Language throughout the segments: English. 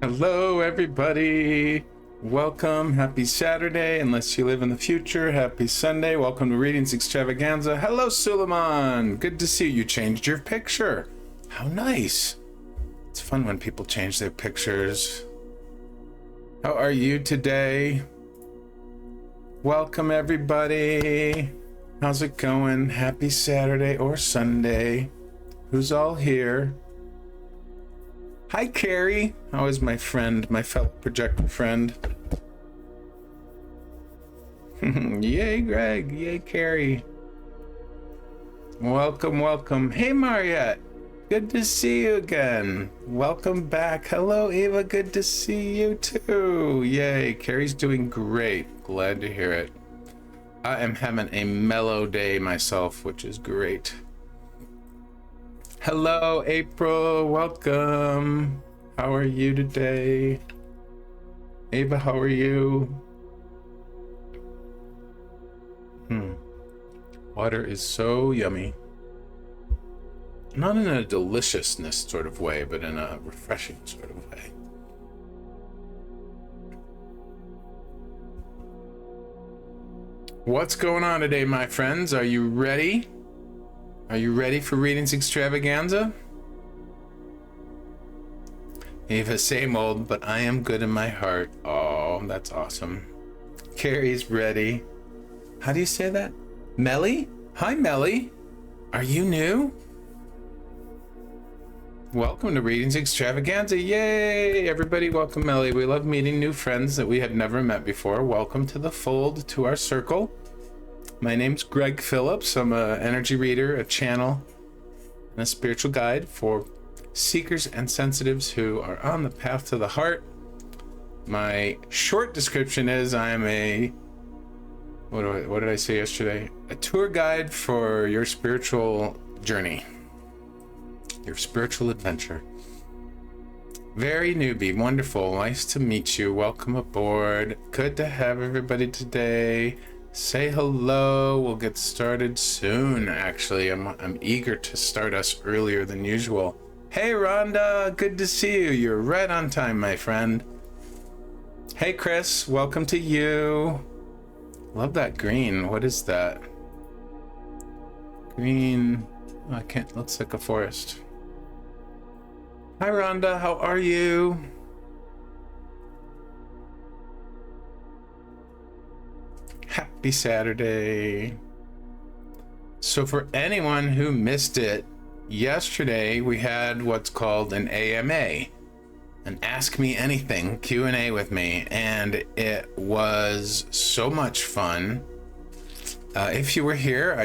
Hello, everybody. Welcome. Happy Saturday. Unless you live in the future, happy Sunday. Welcome to Readings Extravaganza. Hello, Suleiman. Good to see you. You changed your picture. How nice. It's fun when people change their pictures. How are you today? Welcome, everybody. How's it going? Happy Saturday or Sunday. Who's all here? Hi, Carrie. How is my friend, my fellow projector friend? Yay, Greg. Yay, Carrie. Welcome, welcome. Hey, Mariette. Good to see you again. Welcome back. Hello, Eva. Good to see you, too. Yay. Carrie's doing great. Glad to hear it. I am having a mellow day myself, which is great. Hello, April. Welcome. How are you today? Ava, how are you? Water is so yummy. Not in a deliciousness sort of way, but in a refreshing sort of way. What's going on today, my friends? Are you ready? Are you ready for Readings Extravaganza? Eva, same old, but I am good in my heart. Oh, that's awesome. Carrie's ready. How do you say that? Melly? Hi, Melly. Are you new? Welcome to Readings Extravaganza. Yay! Everybody, welcome, Melly. We love meeting new friends that we had never met before. Welcome to the fold, to our circle. My name's Greg Phillips. I'm an energy reader, a channel, and a spiritual guide for seekers and sensitives who are on the path to the heart. My short description is I am a, what did I say yesterday? A tour guide for your spiritual journey, your spiritual adventure. Very newbie, wonderful, nice to meet you. Welcome aboard. Good to have everybody today. Say hello. We'll get started soon. Actually, I'm eager to start us earlier than usual. Hey, Rhonda, good to see you. You're right on time, my friend. Hey, Chris, welcome to you. Love that green. What is that? Green. Oh, I can't. Looks like a forest. Hi, Rhonda. How are you? Happy Saturday. So for anyone who missed it, yesterday we had what's called an AMA, an Ask Me Anything Q&A with me, and it was so much fun. If you were here,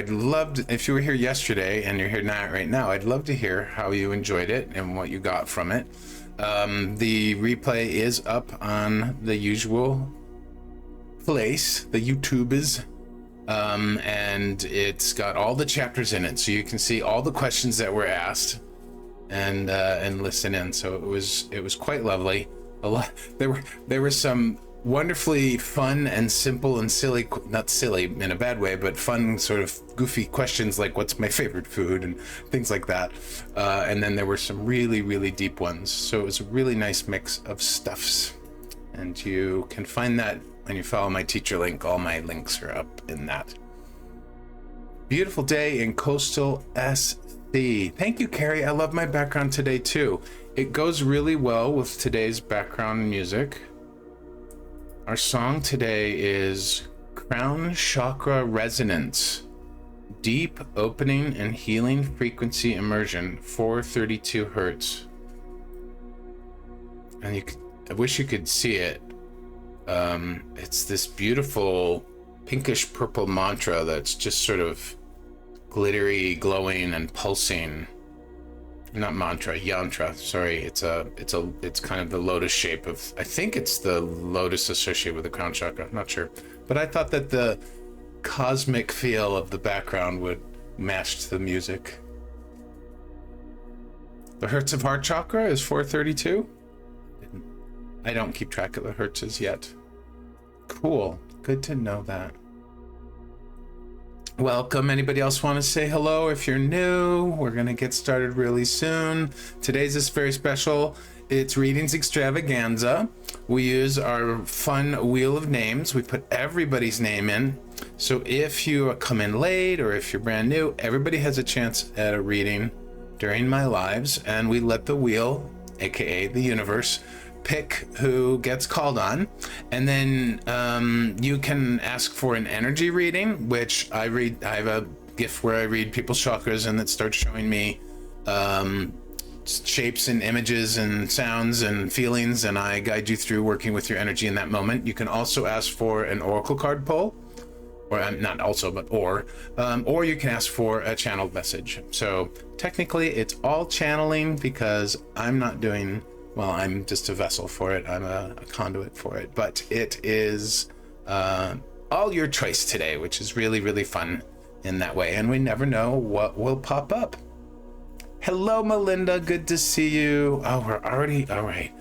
if you were here yesterday and you're here right now, I'd love to hear how you enjoyed it and what you got from it. The replay is up on the usual place, the YouTubers, and it's got all the chapters in it, so you can see all the questions that were asked and listen in. So it was quite lovely. A lot. There were some wonderfully fun and simple and silly, not silly in a bad way, but fun sort of goofy questions like what's my favorite food and things like that. And then there were some really, really deep ones. So it was a really nice mix of stuffs. And you can find that when you follow my teacher link. All my links are up in that. Beautiful day in coastal SC. Thank you, Carrie. I love my background today too. It goes really well with today's background music. Our song today is Crown Chakra Resonance, Deep Opening and Healing Frequency Immersion, 432 Hertz. And I wish you could see it. It's this beautiful pinkish purple mantra that's just sort of glittery, glowing, and pulsing. Not mantra, yantra. Sorry, it's kind of the lotus shape of. I think it's the lotus associated with the crown chakra. I'm not sure, but I thought that the cosmic feel of the background would match the music. The hertz of heart chakra is 432. I don't keep track of the hertzes yet. Cool. Good to know that. Welcome. Anybody else want to say hello? If you're new, we're going to get started really soon. Today's is very special. It's Readings Extravaganza. We use our fun wheel of names. We put everybody's name in. So if you come in late or if you're brand new, everybody has a chance at a reading during my lives, and we let the wheel, aka the universe, pick who gets called on. And then you can ask for an energy reading, which I read. I have a gift where I read people's chakras, and it starts showing me shapes and images and sounds and feelings, and I guide you through working with your energy in that moment. You can also ask for an oracle card pull, or not also, but or you can ask for a channeled message. So technically it's all channeling because I'm not doing, well, I'm just a vessel for it. I'm a conduit for it, but it is all your choice today, which is really, really fun in that way. And we never know what will pop up. Hello, Melinda. Good to see you. Oh, we're already, all right.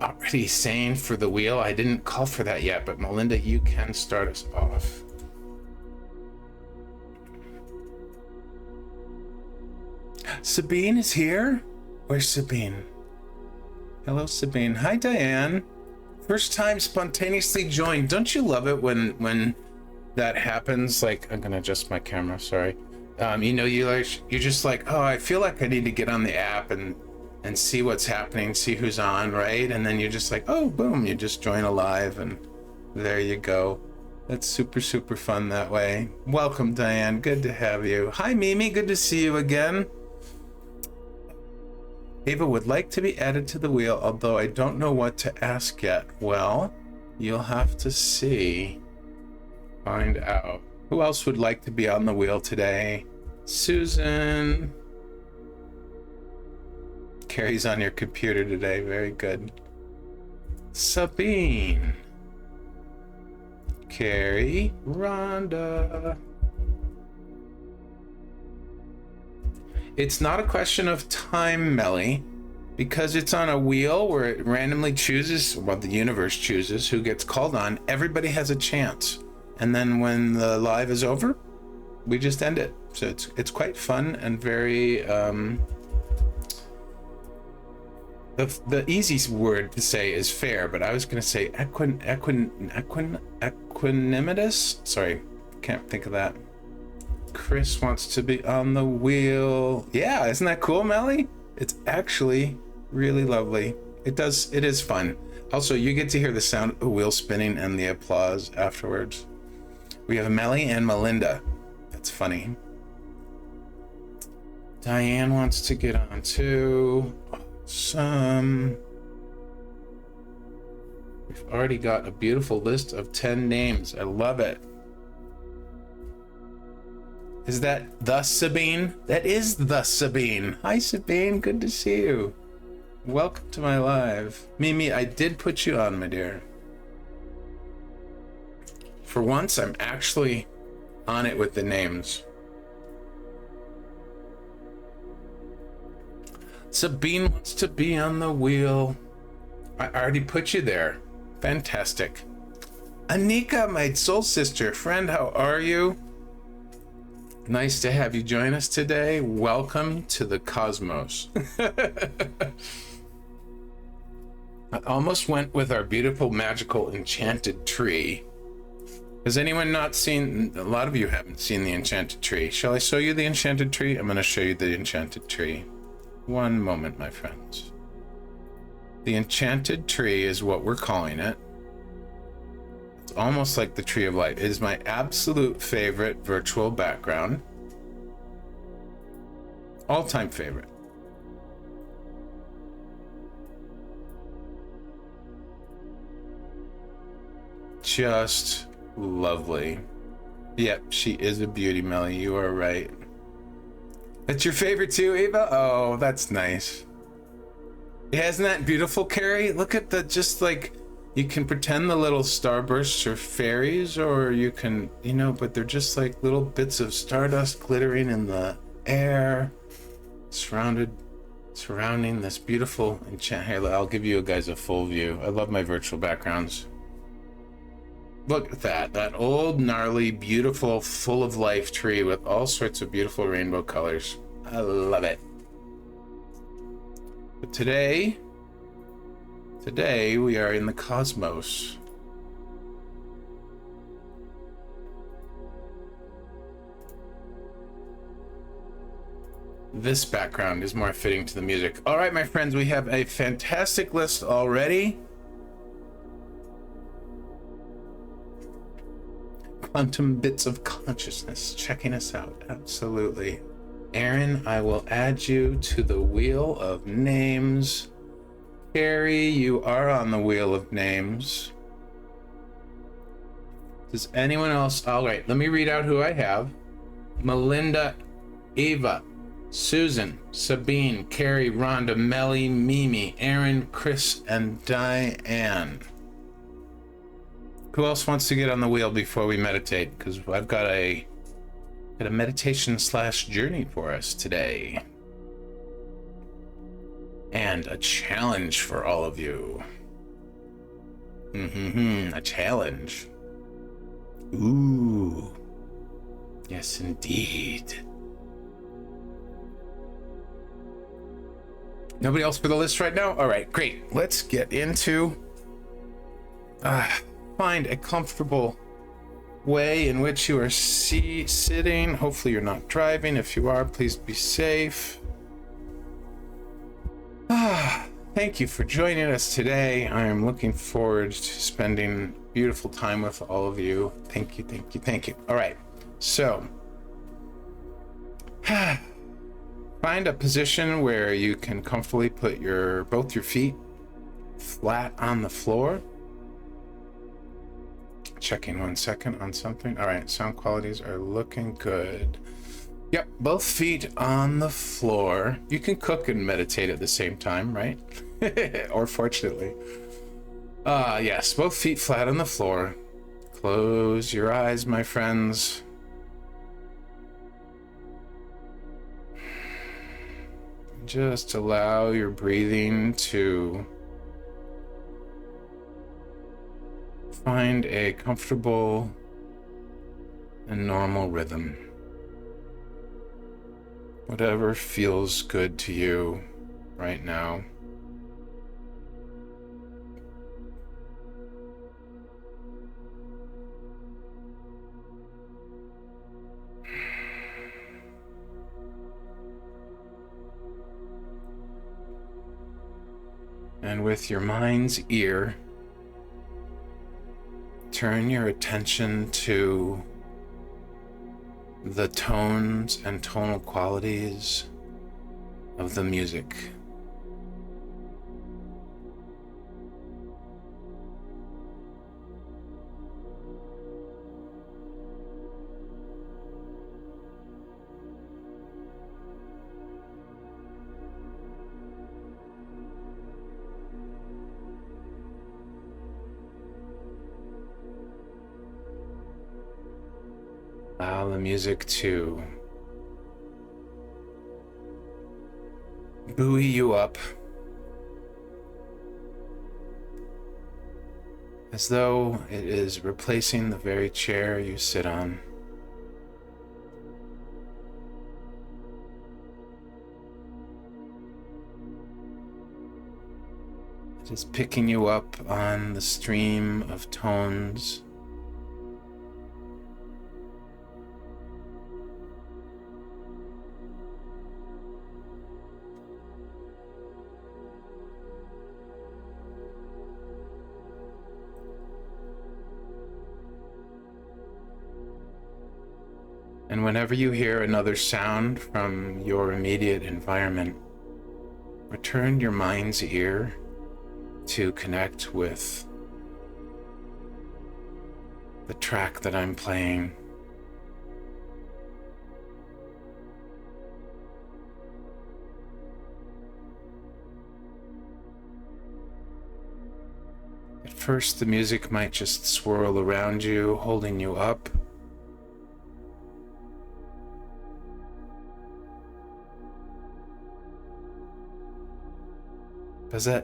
Already saying for the wheel. I didn't call for that yet, but Melinda, you can start us off. Sabine is here? Where's Sabine? Hello, Sabine. Hi, Diane. First time spontaneously joined. Don't you love it when that happens? Like, I'm gonna adjust my camera, sorry. You know, you're just like, oh, I feel like I need to get on the app and see what's happening, see who's on, right? And then you're just like, oh, boom, you just join a live and there you go. That's super, super fun that way. Welcome, Diane. Good to have you. Hi, Mimi. Good to see you again. Ava would like to be added to the wheel, although I don't know what to ask yet. Well, you'll have to see. Find out. Who else would like to be on the wheel today? Susan. Carrie's on your computer today. Very good. Sabine. Carrie. Rhonda. It's not a question of time, Melly, because it's on a wheel where it randomly chooses, well, the universe chooses who gets called on. Everybody has a chance. And then when the live is over, we just end it. So it's quite fun and very, the easy word to say is fair, but I was going to say equanimous. Sorry, can't think of that. Chris wants to be on the wheel. Yeah, isn't that cool, Melly? It's actually really lovely. It is fun. Also, you get to hear the sound of the wheel spinning and the applause afterwards. We have Melly and Melinda. That's funny. Diane wants to get on too. Awesome. We've already got a beautiful list of 10 names. I love it. Is that the Sabine? That is the Sabine. Hi, Sabine. Good to see you. Welcome to my live. Mimi, I did put you on, my dear. For once, I'm actually on it with the names. Sabine wants to be on the wheel. I already put you there. Fantastic. Anika, my soul sister, friend, how are you? Nice to have you join us today. Welcome to the cosmos. I almost went with our beautiful, magical, enchanted tree. Has anyone not seen, a lot of you haven't seen the enchanted tree. Shall I show you the enchanted tree? I'm going to show you the enchanted tree. One moment, my friends. The enchanted tree is what we're calling it. It's almost like the tree of light. It is my absolute favorite virtual background. All-time favorite. Just lovely. Yep, she is a beauty, Melly. You are right. That's your favorite too, Ava? Oh, that's nice. Yeah, isn't that beautiful, Carrie? Look at the, just like, you can pretend the little starbursts are fairies, or you can, you know, but they're just like little bits of stardust glittering in the air, surrounding this beautiful enchant. Here, I'll give you guys a full view. I love my virtual backgrounds. Look at that old, gnarly, beautiful, full of life tree with all sorts of beautiful rainbow colors. I love it. But today, Today we are in the cosmos. This background is more fitting to the music. All right, my friends, we have a fantastic list already. Quantum bits of consciousness checking us out. Absolutely. Aaron, I will add you to the wheel of names. Carrie, you are on the wheel of names. Does anyone else? All right, let me read out who I have. Melinda, Eva, Susan, Sabine, Carrie, Rhonda, Melly, Mimi, Aaron, Chris, and Diane. Who else wants to get on the wheel before we meditate? Because I've got a meditation / journey for us today. And a challenge for all of you. A challenge. Ooh. Yes, indeed. Nobody else for the list right now? All right, great. Let's get into find a comfortable way in which you are sitting. Hopefully you're not driving. If you are, please be safe. Thank you for joining us today. I am looking forward to spending beautiful time with all of you. Thank you, thank you, thank you. All right, so find a position where you can comfortably put both your feet flat on the floor. Checking 1 second on something. All right, sound qualities are looking good. Yep, both feet on the floor. You can cook and meditate at the same time, right? Or fortunately. Yes, both feet flat on the floor. Close your eyes, my friends. Just allow your breathing to find a comfortable and normal rhythm. Whatever feels good to you right now. And with your mind's ear, turn your attention to the tones and tonal qualities of the music. Allow the music to buoy you up, as though it is replacing the very chair you sit on. It is picking you up on the stream of tones. And whenever you hear another sound from your immediate environment, return your mind's ear to connect with the track that I'm playing. At first, the music might just swirl around you, holding you up.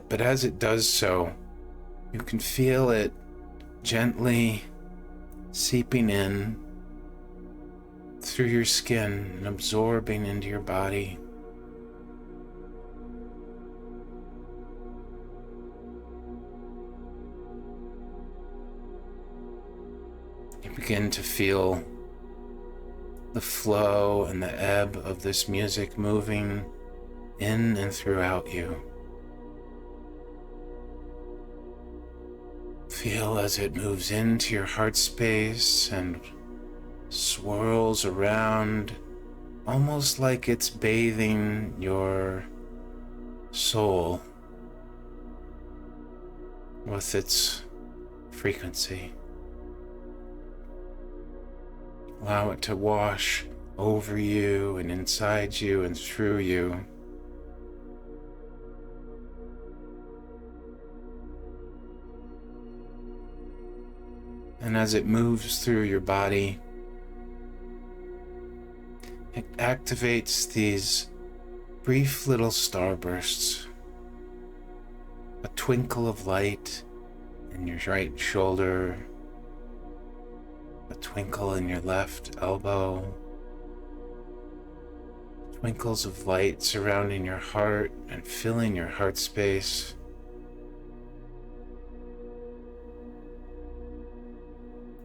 But as it does so, you can feel it gently seeping in through your skin and absorbing into your body. You begin to feel the flow and the ebb of this music moving in and throughout you. Feel as it moves into your heart space and swirls around, almost like it's bathing your soul with its frequency. Allow it to wash over you and inside you and through you. And as it moves through your body, it activates these brief little starbursts. A twinkle of light in your right shoulder, a twinkle in your left elbow, twinkles of light surrounding your heart and filling your heart space.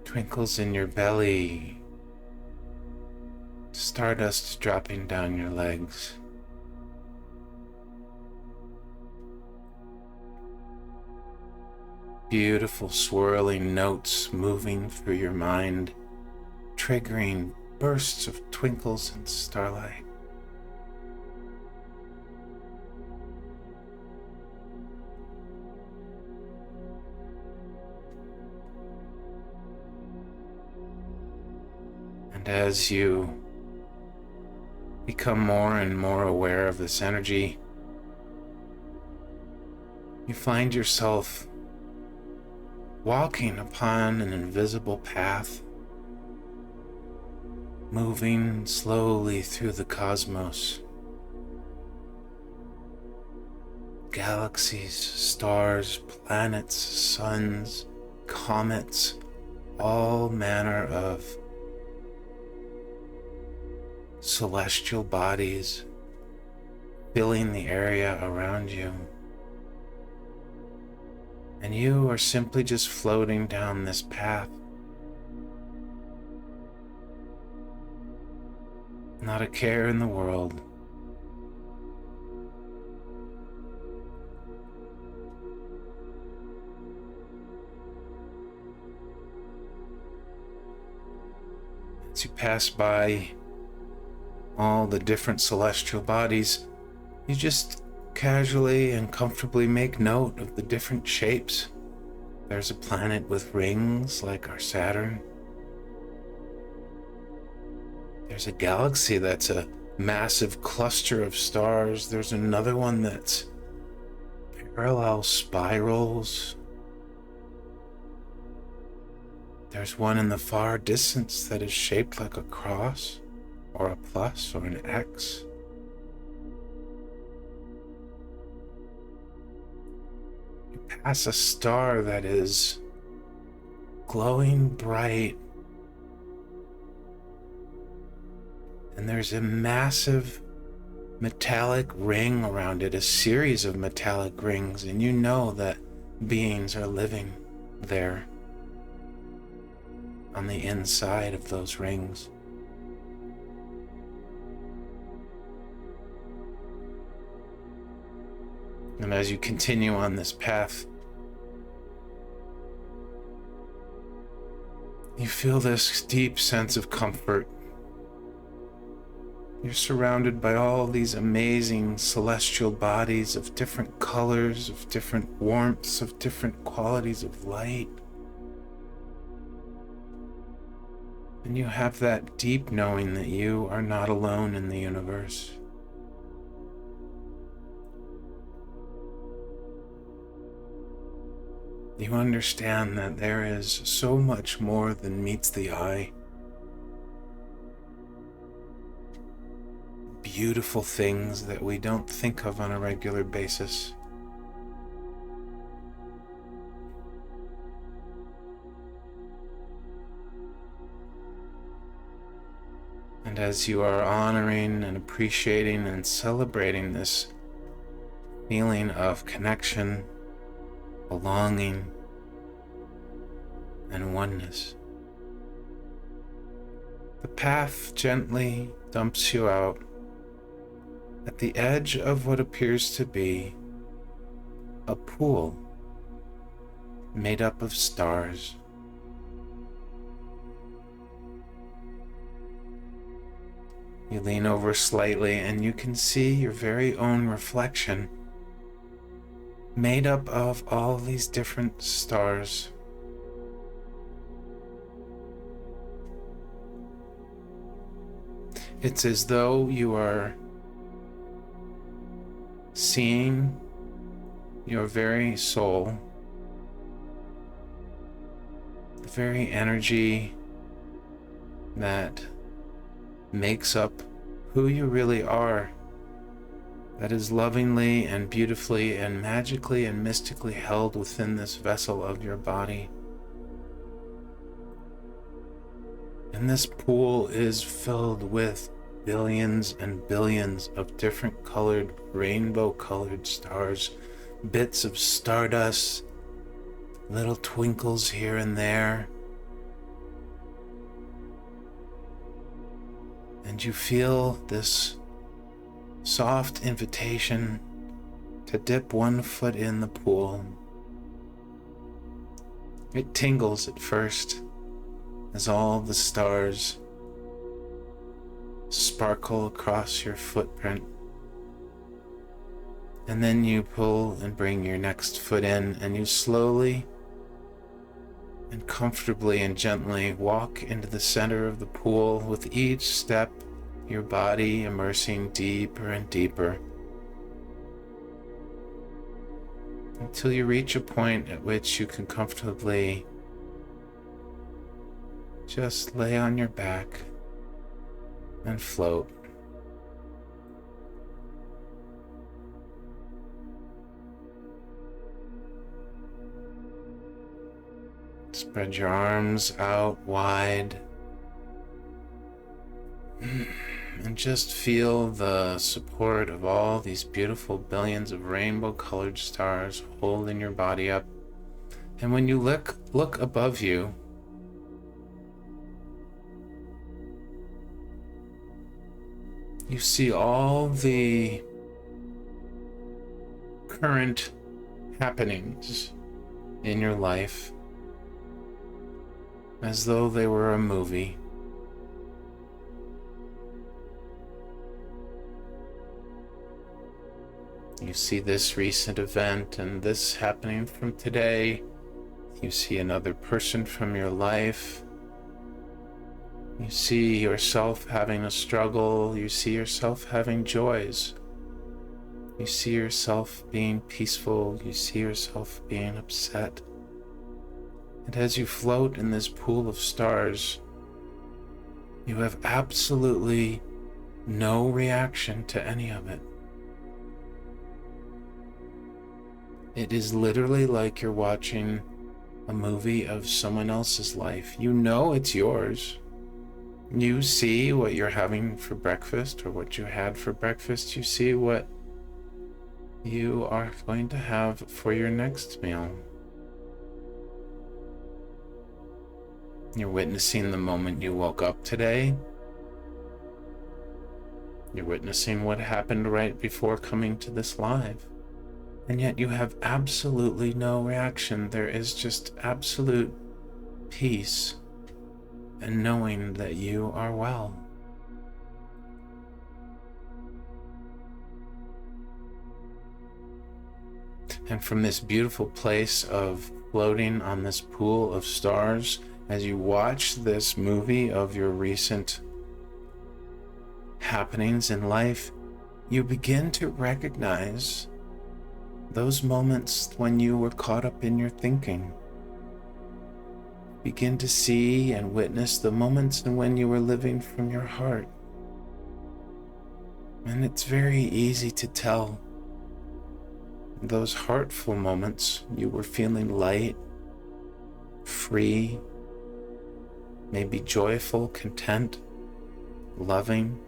Twinkles in your belly, stardust dropping down your legs. Beautiful swirling notes moving through your mind, triggering bursts of twinkles and starlight. And as you become more and more aware of this energy, you find yourself walking upon an invisible path, moving slowly through the cosmos. Galaxies, stars, planets, suns, comets, all manner of celestial bodies filling the area around you. And you are simply just floating down this path. Not a care in the world. As you pass by all the different celestial bodies, you just casually and comfortably make note of the different shapes. There's a planet with rings like our Saturn. There's a galaxy that's a massive cluster of stars. There's another one that's parallel spirals. There's one in the far distance that is shaped like a cross or a plus or an X. Past a star that is glowing bright, and there's a massive metallic ring around it, a series of metallic rings, and you know that beings are living there on the inside of those rings. And as you continue on this path, you feel this deep sense of comfort. You're surrounded by all these amazing celestial bodies of different colors, of different warmths, of different qualities of light. And you have that deep knowing that you are not alone in the universe. You understand that there is so much more than meets the eye. Beautiful things that we don't think of on a regular basis. And as you are honoring and appreciating and celebrating this feeling of connection, belonging, and oneness, The path gently dumps you out at the edge of what appears to be a pool made up of stars. You lean over slightly and you can see your very own reflection made up of all these different stars. It's as though you are seeing your very soul, the very energy that makes up who you really are, that is lovingly and beautifully and magically and mystically held within this vessel of your body. And this pool is filled with billions and billions of different colored, rainbow colored stars, bits of stardust, little twinkles here and there. And you feel this soft invitation to dip one foot in the pool. It tingles at first as all the stars sparkle across your footprint. And then you pull and bring your next foot in, and you slowly and comfortably and gently walk into the center of the pool. With each step, your body immersing deeper and deeper until you reach a point at which you can comfortably just lay on your back and float. Spread your arms out wide and just feel the support of all these beautiful billions of rainbow colored stars holding your body up. And when you look above you, you see all the current happenings in your life as though they were a movie. You see this recent event and this happening from today. You see another person from your life. You see yourself having a struggle. You see yourself having joys. You see yourself being peaceful. You see yourself being upset. And as you float in this pool of stars, you have absolutely no reaction to any of it. It is literally like you're watching a movie of someone else's life. You know it's yours. You see what you're having for breakfast or what you had for breakfast. You see what you are going to have for your next meal. You're witnessing the moment you woke up today. You're witnessing what happened right before coming to this live. And yet you have absolutely no reaction. There is just absolute peace and knowing that you are well. And from this beautiful place of floating on this pool of stars, as you watch this movie of your recent happenings in life, you begin to recognize those moments when you were caught up in your thinking. Begin to see and witness the moments when you were living from your heart. And it's very easy to tell. Those heartful moments, you were feeling light, free, maybe joyful, content, loving.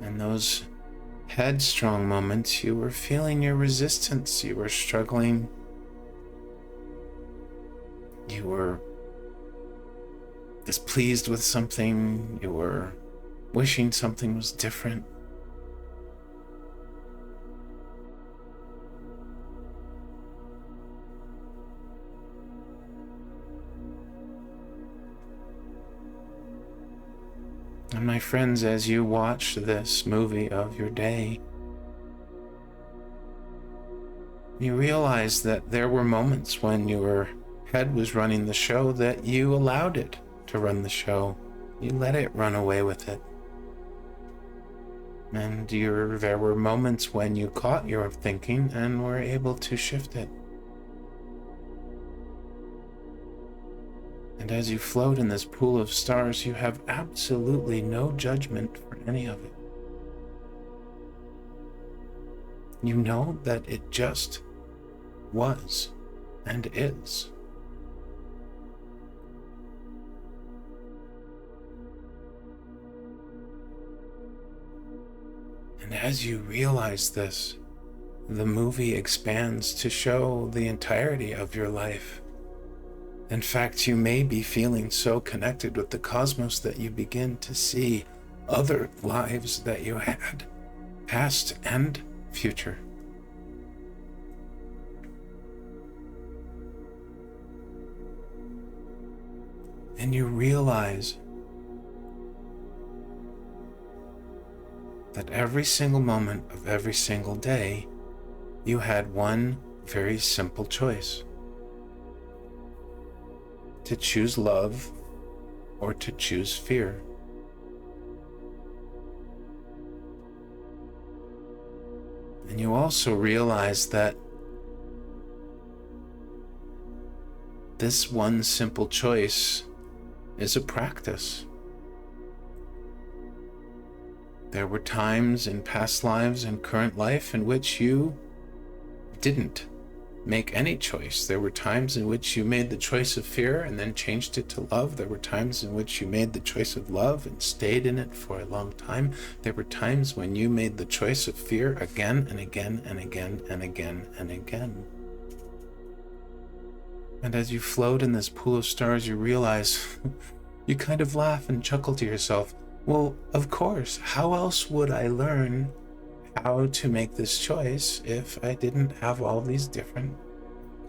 And those headstrong moments, you were feeling your resistance, you were struggling, you were displeased with something, you were wishing something was different. And my friends, as you watch this movie of your day, you realize that there were moments when your head was running the show that you allowed it to run the show. You let it run away with it. And there were moments when you caught your thinking and were able to shift it. And as you float in this pool of stars, you have absolutely no judgment for any of it. You know that it just was and is. And as you realize this, the movie expands to show the entirety of your life. In fact, you may be feeling so connected with the cosmos that you begin to see other lives that you had, past and future. And you realize that every single moment of every single day, you had one very simple choice: to choose love or to choose fear. And you also realize that this one simple choice is a practice. There were times in past lives and current life in which you didn't make any choice. There were times in which you made the choice of fear and then changed it to love. There were times in which you made the choice of love and stayed in it for a long time. There were times when you made the choice of fear again and again and again and again and again. And as you float in this pool of stars, you realize, you kind of laugh and chuckle to yourself. Well, of course, how else would I learn how to make this choice if I didn't have all these different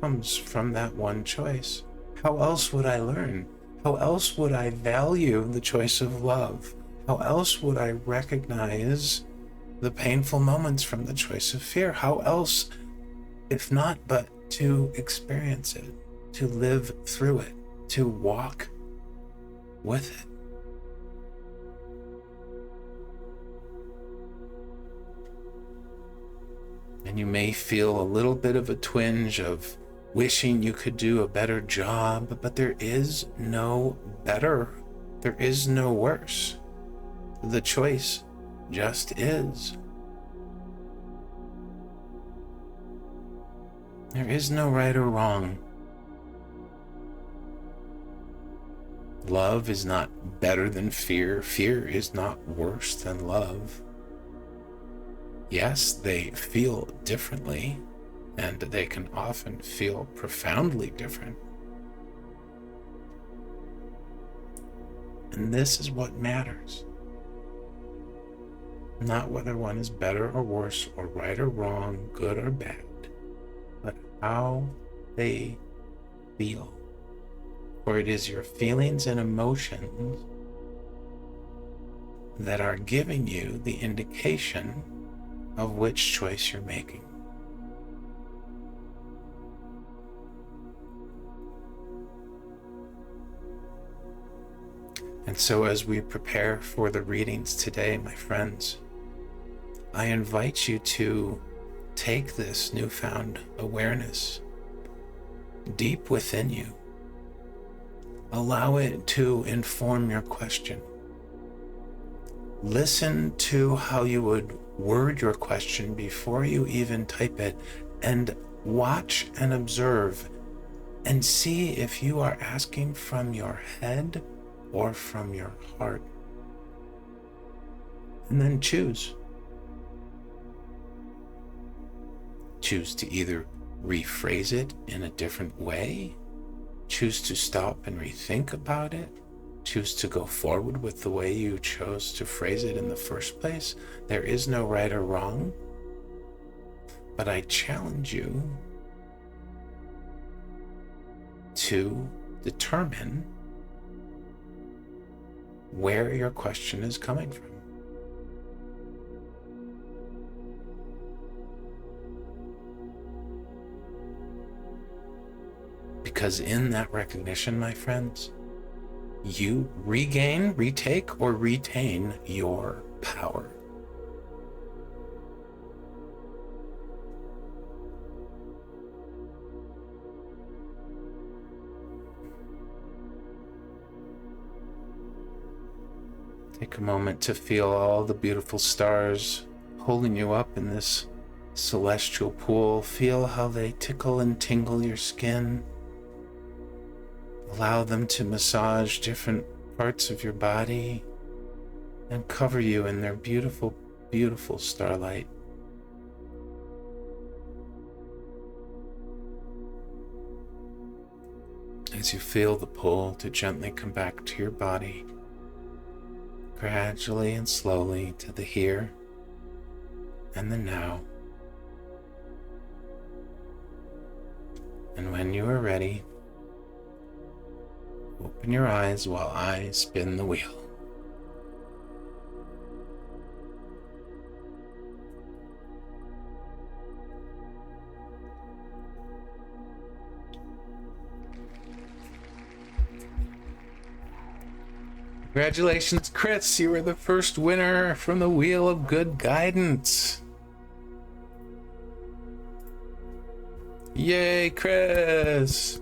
outcomes from that one choice? How else would I learn? How else would I value the choice of love? How else would I recognize the painful moments from the choice of fear? How else, if not but to experience it, to live through it, to walk with it? And you may feel a little bit of a twinge of wishing you could do a better job, but there is no better. There is no worse. The choice just is. There is no right or wrong. Love is not better than fear. Fear is not worse than love. Yes, they feel differently, and they can often feel profoundly different. And this is what matters. Not whether one is better or worse, or right or wrong, good or bad, but how they feel. For it is your feelings and emotions that are giving you the indication of which choice you're making. And so as we prepare for the readings today, my friends, I invite you to take this newfound awareness deep within you. Allow it to inform your question. Listen to how you would word your question before you even type it, and watch and observe and see if you are asking from your head or from your heart. And then choose. Choose to either rephrase it in a different way, choose to stop and rethink about it, choose to go forward with the way you chose to phrase it in the first place. There is no right or wrong, but I challenge you to determine where your question is coming from. Because in that recognition, my friends, you regain, retake, or retain your power. Take a moment to feel all the beautiful stars holding you up in this celestial pool. Feel how they tickle and tingle your skin. Allow them to massage different parts of your body and cover you in their beautiful, beautiful starlight. As you feel the pull to gently come back to your body, gradually and slowly to the here and the now. And when you are ready, open your eyes while I spin the wheel. Congratulations, Chris. You were the first winner from the Wheel of Good Guidance. Yay, Chris.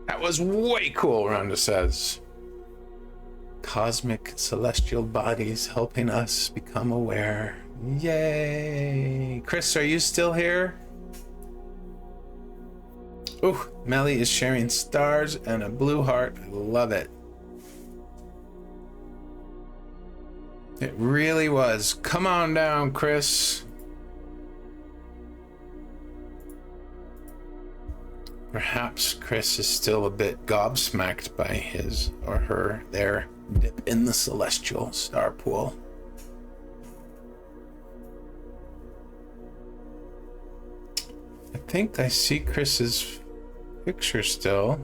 That was way cool, Rhonda says. Cosmic celestial bodies helping us become aware. Yay. Chris, are you still here? Oh, Melly is sharing stars and a blue heart. I love it. It really was. Come on down, Chris. Perhaps Chris is still a bit gobsmacked by his or her their dip in the celestial star pool. I think I see Chris's picture still.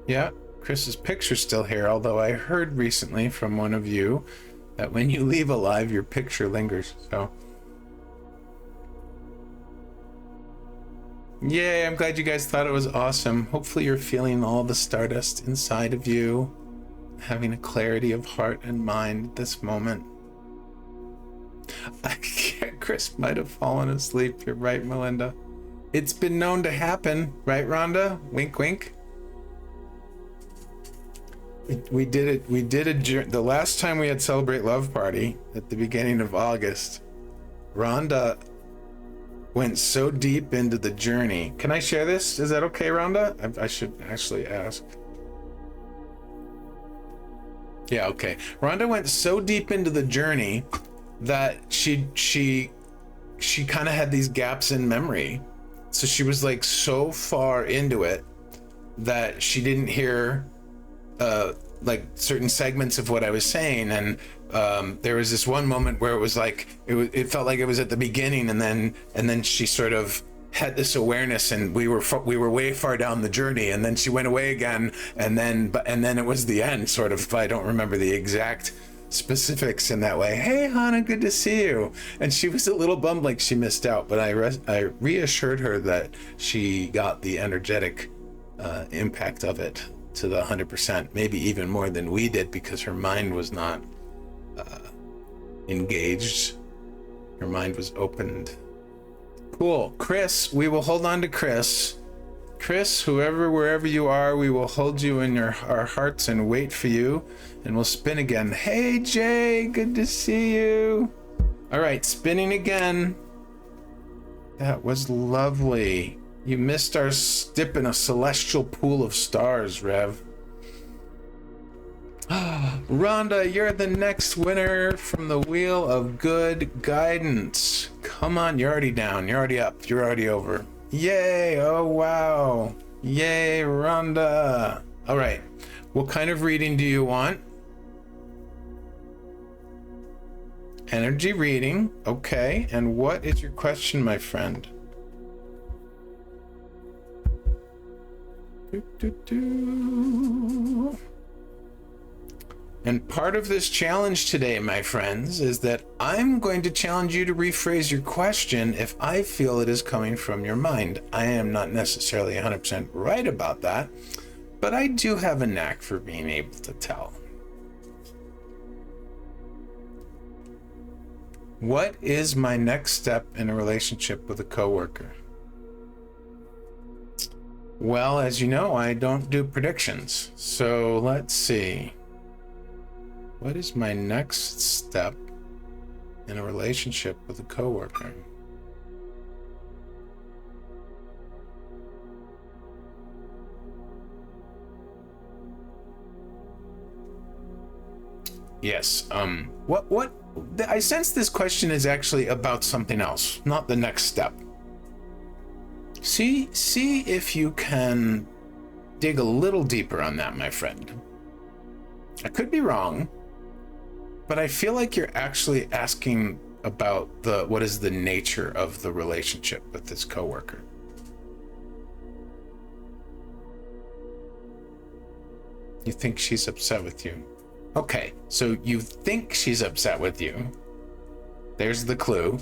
Yeah, Chris's picture's still here, although I heard recently from one of you that when you leave alive, your picture lingers, so. Yay, I'm glad you guys thought it was awesome. Hopefully you're feeling all the stardust inside of you, having a clarity of heart and mind at this moment. Chris might have fallen asleep. You're right, Melinda. It's been known to happen, right, Rhonda? Wink, wink. We did it. The last time we had Celebrate Love Party at the beginning of August, Rhonda went so deep into the journey. Can I share this? Is that okay, Rhonda? I should actually ask. Yeah, okay. Rhonda went so deep into the journey that she kind of had these gaps in memory. So she was like so far into it that she didn't hear like certain segments of what I was saying, and there was this one moment where it was like it felt like it was at the beginning, and then she sort of had this awareness, and we were way far down the journey, and then she went away again, and then it was the end, sort of. I don't remember the exact specifics in that way. Hey Hannah, good to see you. And she was a little bummed like she missed out, but I reassured her that she got the energetic impact of it to the 100%, maybe even more than we did, because her mind was not engaged. Her mind was opened. Cool. Chris, we will hold on to Chris. Chris, wherever you are, we will hold you in our hearts and wait for you, and we'll spin again. Hey Jay, good to see you. All right, spinning again. That was lovely. You missed our dip in a celestial pool of stars, Rev. Rhonda, you're the next winner from the Wheel of Good Guidance. Come on, you're already down. You're already up. You're already over. Yay. Oh, wow. Yay, Rhonda. All right. What kind of reading do you want? Energy reading. Okay. And what is your question, my friend? And part of this challenge today, my friends, is that I'm going to challenge you to rephrase your question if I feel it is coming from your mind. I am not necessarily 100% right about that, but I do have a knack for being able to tell. What is my next step in a relationship with a coworker? Well, as you know, I don't do predictions. So let's see. What is my next step in a relationship with a coworker? Yes. What? I sense this question is actually about something else, not the next step. See if you can dig a little deeper on that, my friend. I could be wrong, but I feel like you're actually asking about what is the nature of the relationship with this coworker. You think she's upset with you. Okay, so you think she's upset with you. There's the clue.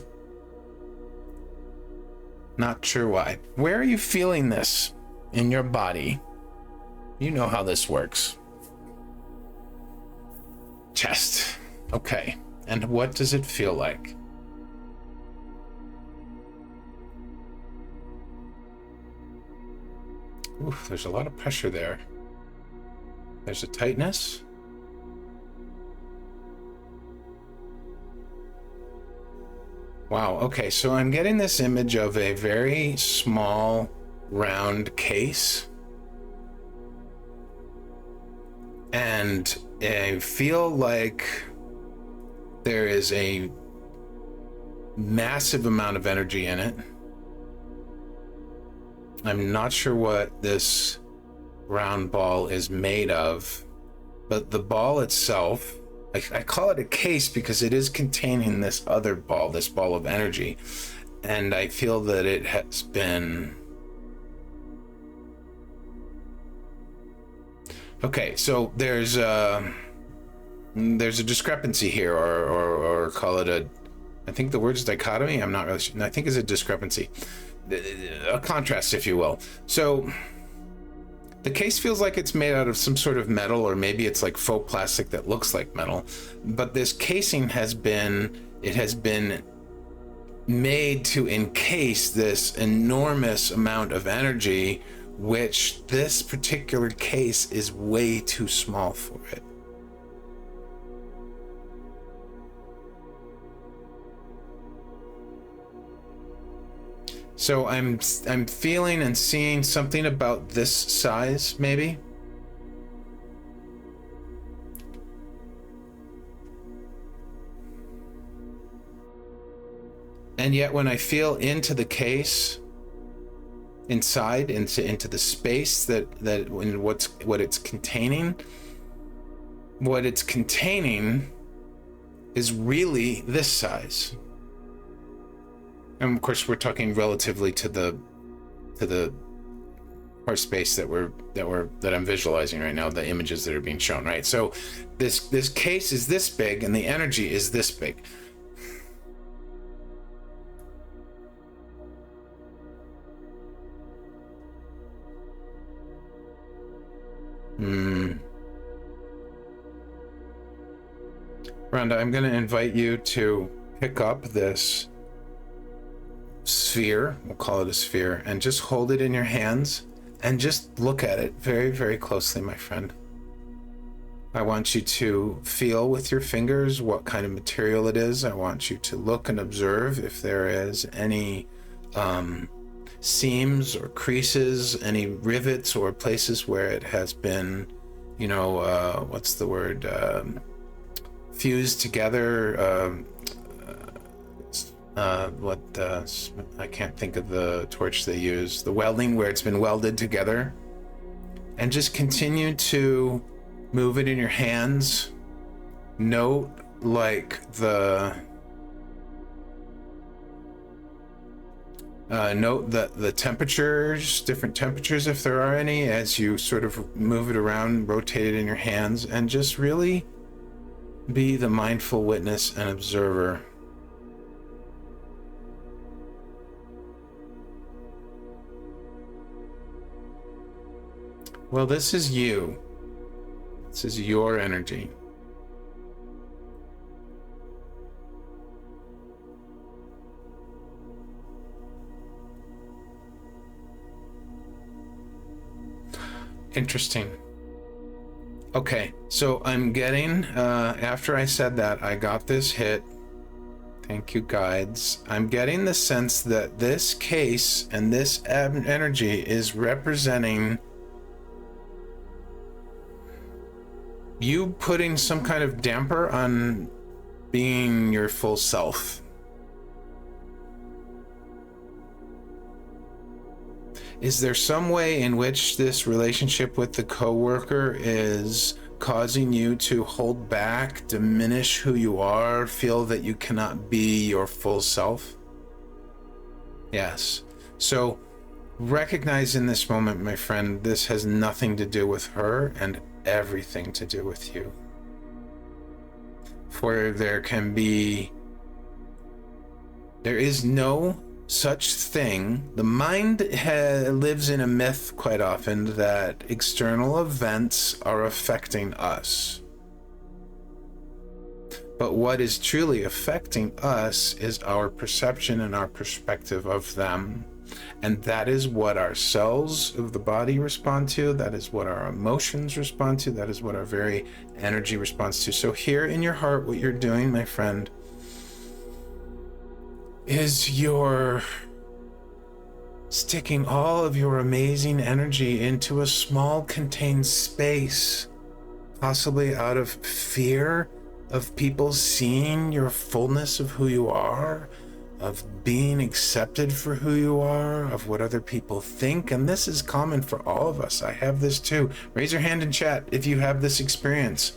Not sure why. Where are you feeling this in your body? You know how this works. Chest. Okay. And what does it feel like? Oof, there's a lot of pressure there. There's a tightness. Wow, okay, so I'm getting this image of a very small, round case. And I feel like there is a massive amount of energy in it. I'm not sure what this round ball is made of, but the ball itself, I call it a case because it is containing this other ball, this ball of energy. And I feel that it has been... Okay, so there's a discrepancy here, or call it a... I think the word is dichotomy. I'm not really sure. I think it's a discrepancy. A contrast, if you will. So... the case feels like it's made out of some sort of metal, or maybe it's like faux plastic that looks like metal. But this casing has been made to encase this enormous amount of energy, which this particular case is way too small for it. So I'm feeling and seeing something about this size, maybe. And yet when I feel into the case, inside, into the space that what it's containing is really this size. And of course, we're talking relatively to the part space that I'm visualizing right now, the images that are being shown, right? So this case is this big, and the energy is this big. Rhonda, I'm going to invite you to pick up this sphere, we'll call it a sphere, and just hold it in your hands and just look at it very, very closely, my friend. I want you to feel with your fingers what kind of material it is. I want you to look and observe if there is any seams or creases, any rivets or places where it has been, what's the word, fused together. I can't think of the torch they use, the welding, where it's been welded together. And just continue to Move it in your hands. Note like note the temperatures, different temperatures if there are any, as you sort of move it around, rotate it in your hands, and just really be the mindful witness and observer. Well, this is you. This is your energy. Interesting. Okay, so I'm getting, after I said that, I got this hit. Thank you, guides. I'm getting the sense that this case and this energy is representing you putting some kind of damper on being your full self. Is there some way in which this relationship with the coworker is causing you to hold back, diminish who you are, feel that you cannot be your full self? Yes. So recognize in this moment, my friend, this has nothing to do with her and everything to do with you. For there is no such thing. The mind lives in a myth quite often that external events are affecting us. But what is truly affecting us is our perception and our perspective of them. And that is what our cells of the body respond to. That is what our emotions respond to. That is what our very energy responds to. So here in your heart, what you're doing, my friend, is you're sticking all of your amazing energy into a small contained space, possibly out of fear of people seeing your fullness of who you are, of being accepted for who you are, of what other people think. And this is common for all of us. I have this too. Raise your hand in chat if you have this experience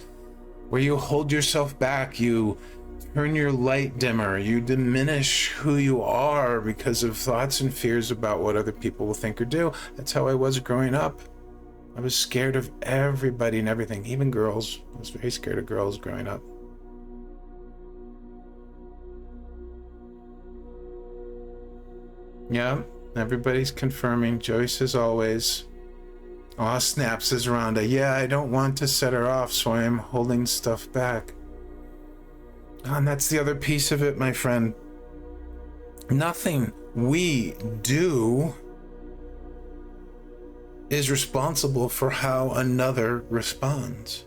where you hold yourself back, you turn your light dimmer, you diminish who you are because of thoughts and fears about what other people will think or do. That's how I was growing up. I was scared of everybody and everything, even girls. I was very scared of girls growing up. Yeah, everybody's confirming. Joyce as always. Aw, snap, says Rhonda. Yeah, I don't want to set her off, so I am holding stuff back. And that's the other piece of it, my friend. Nothing we do is responsible for how another responds.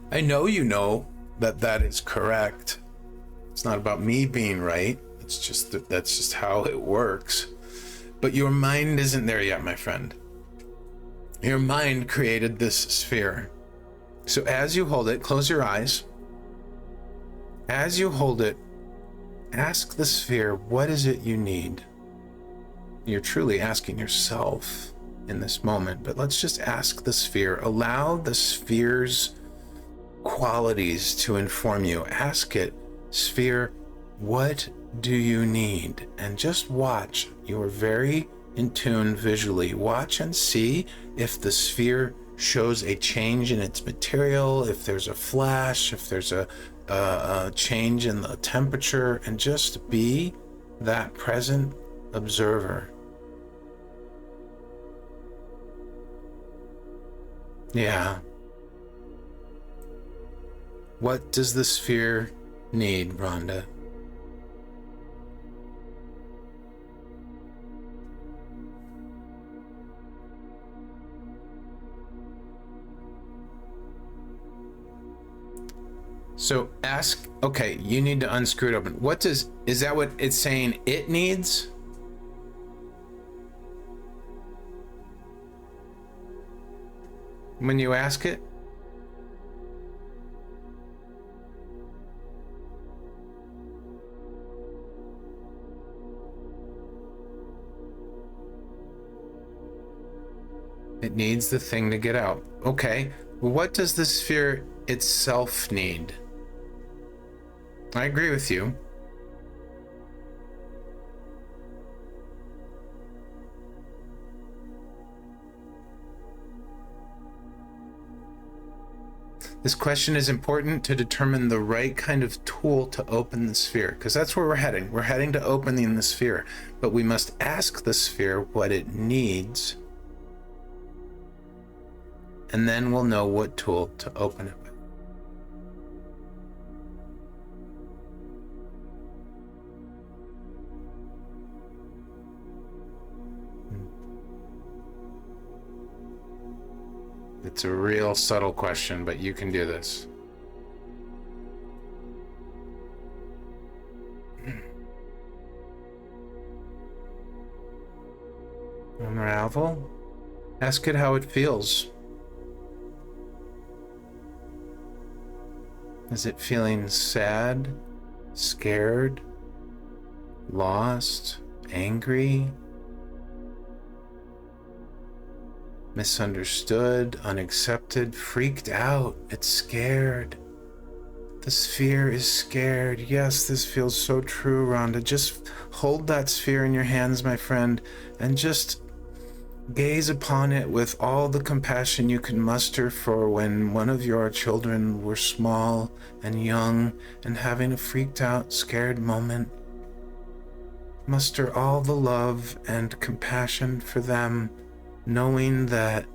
I know you know that that is correct. It's not about me being right. It's just that that's just how it works. But your mind isn't there yet, my friend. Your mind created this sphere. So as you hold it, close your eyes. As you hold it, ask the sphere, what is it you need? You're truly asking yourself in this moment, but let's just ask the sphere. Allow the sphere's qualities to inform you. Ask it, sphere, what do you need? And just watch. You are very in tune visually. Watch and see if the sphere shows a change in its material, if there's a flash, if there's a change in the temperature, and just be that present observer. Yeah. What does the sphere need, Rhonda? So ask, okay, you need to unscrew it open. Is that what it's saying it needs? When you ask it? It needs the thing to get out. Okay, what does the sphere itself need? I agree with you. This question is important to determine the right kind of tool to open the sphere, because that's where we're heading. We're heading to opening the sphere, but we must ask the sphere what it needs, and then we'll know what tool to open it with. It's a real subtle question, but you can do this. Unravel. Ask it how it feels. Is it feeling sad, scared, lost, angry, misunderstood, unaccepted, freaked out? It's scared. The sphere is scared. Yes, this feels so true, Rhonda. Just hold that sphere in your hands, my friend, and just gaze upon it with all the compassion you can muster for when one of your children were small and young and having a freaked out, scared moment. Muster all the love and compassion for them, knowing that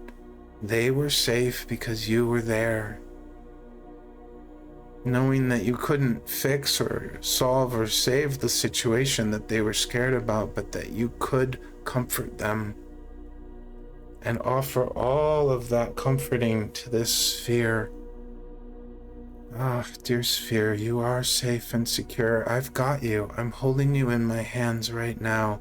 they were safe because you were there. Knowing that you couldn't fix or solve or save the situation that they were scared about, but that you could comfort them and offer all of that comforting to this sphere. Ah, dear sphere, you are safe and secure. I've got you. I'm holding you in my hands right now.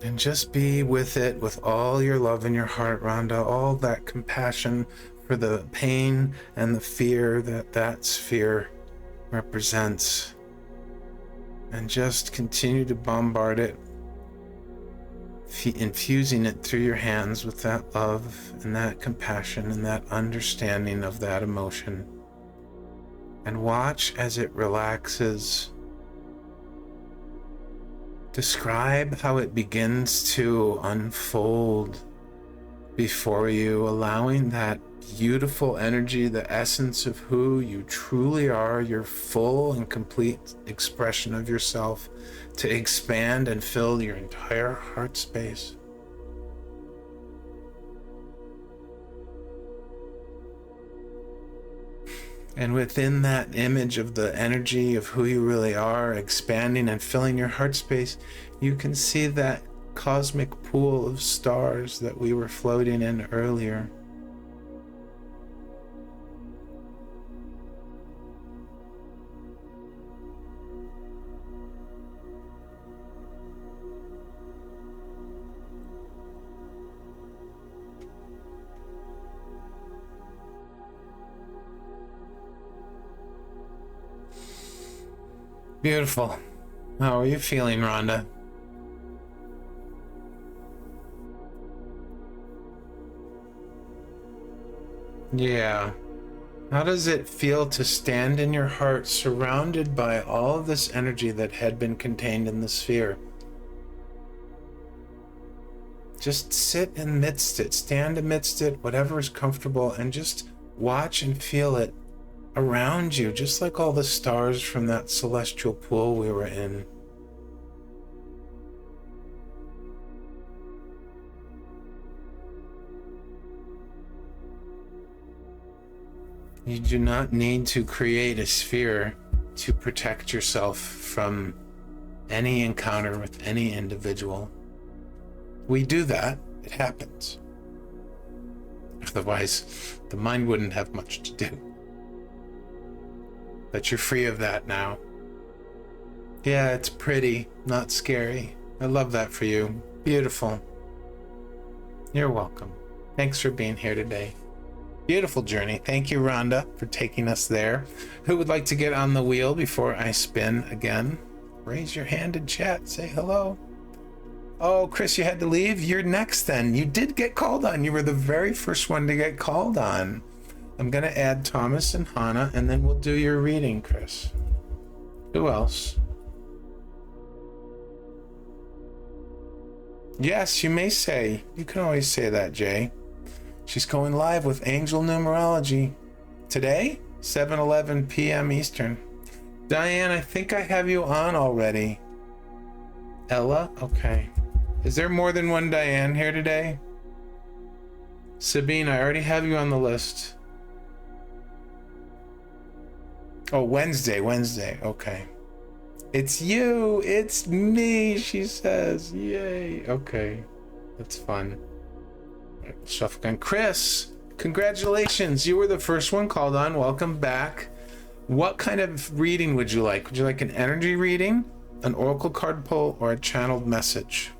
And just be with it with all your love in your heart, Rhonda, all that compassion for the pain and the fear that that sphere represents. And just continue to bombard it, infusing it through your hands with that love and that compassion and that understanding of that emotion. And watch as it relaxes. Describe how it begins to unfold before you, allowing that beautiful energy, the essence of who you truly are, your full and complete expression of yourself, to expand and fill your entire heart space. And within that image of the energy of who you really are, expanding and filling your heart space, you can see that cosmic pool of stars that we were floating in earlier. Beautiful. How are you feeling, Rhonda? Yeah. How does it feel to stand in your heart surrounded by all of this energy that had been contained in the sphere? Just sit amidst it, stand amidst it, whatever is comfortable, and just watch and feel it around you, just like all the stars from that celestial pool we were in. You do not need to create a sphere to protect yourself from any encounter with any individual. We do that, it happens. Otherwise, the mind wouldn't have much to do. But you're free of that now. Yeah, it's pretty, not scary. I love that for you. Beautiful. You're welcome. Thanks for being here today. Beautiful journey. Thank you, Rhonda, for taking us there. Who would like to get on the wheel before I spin again? Raise your hand in chat. Say hello. Oh, Chris, you had to leave? You're next then. You did get called on. You were the very first one to get called on. I'm going to add Thomas and Hannah, and then we'll do your reading, Chris. Who else? Yes, you may say. You can always say that, Jay. She's going live with Angel Numerology. Today, 7:11 p.m. Eastern. Diane, I think I have you on already. Ella? Okay. Is there more than one Diane here today? Sabine, I already have you on the list. Oh, Wednesday. Okay. It's you. It's me, she says. Yay. Okay. That's fun. Shuffle again. Chris, congratulations. You were the first one called on. Welcome back. What kind of reading would you like? Would you like an energy reading, an oracle card pull, or a channeled message?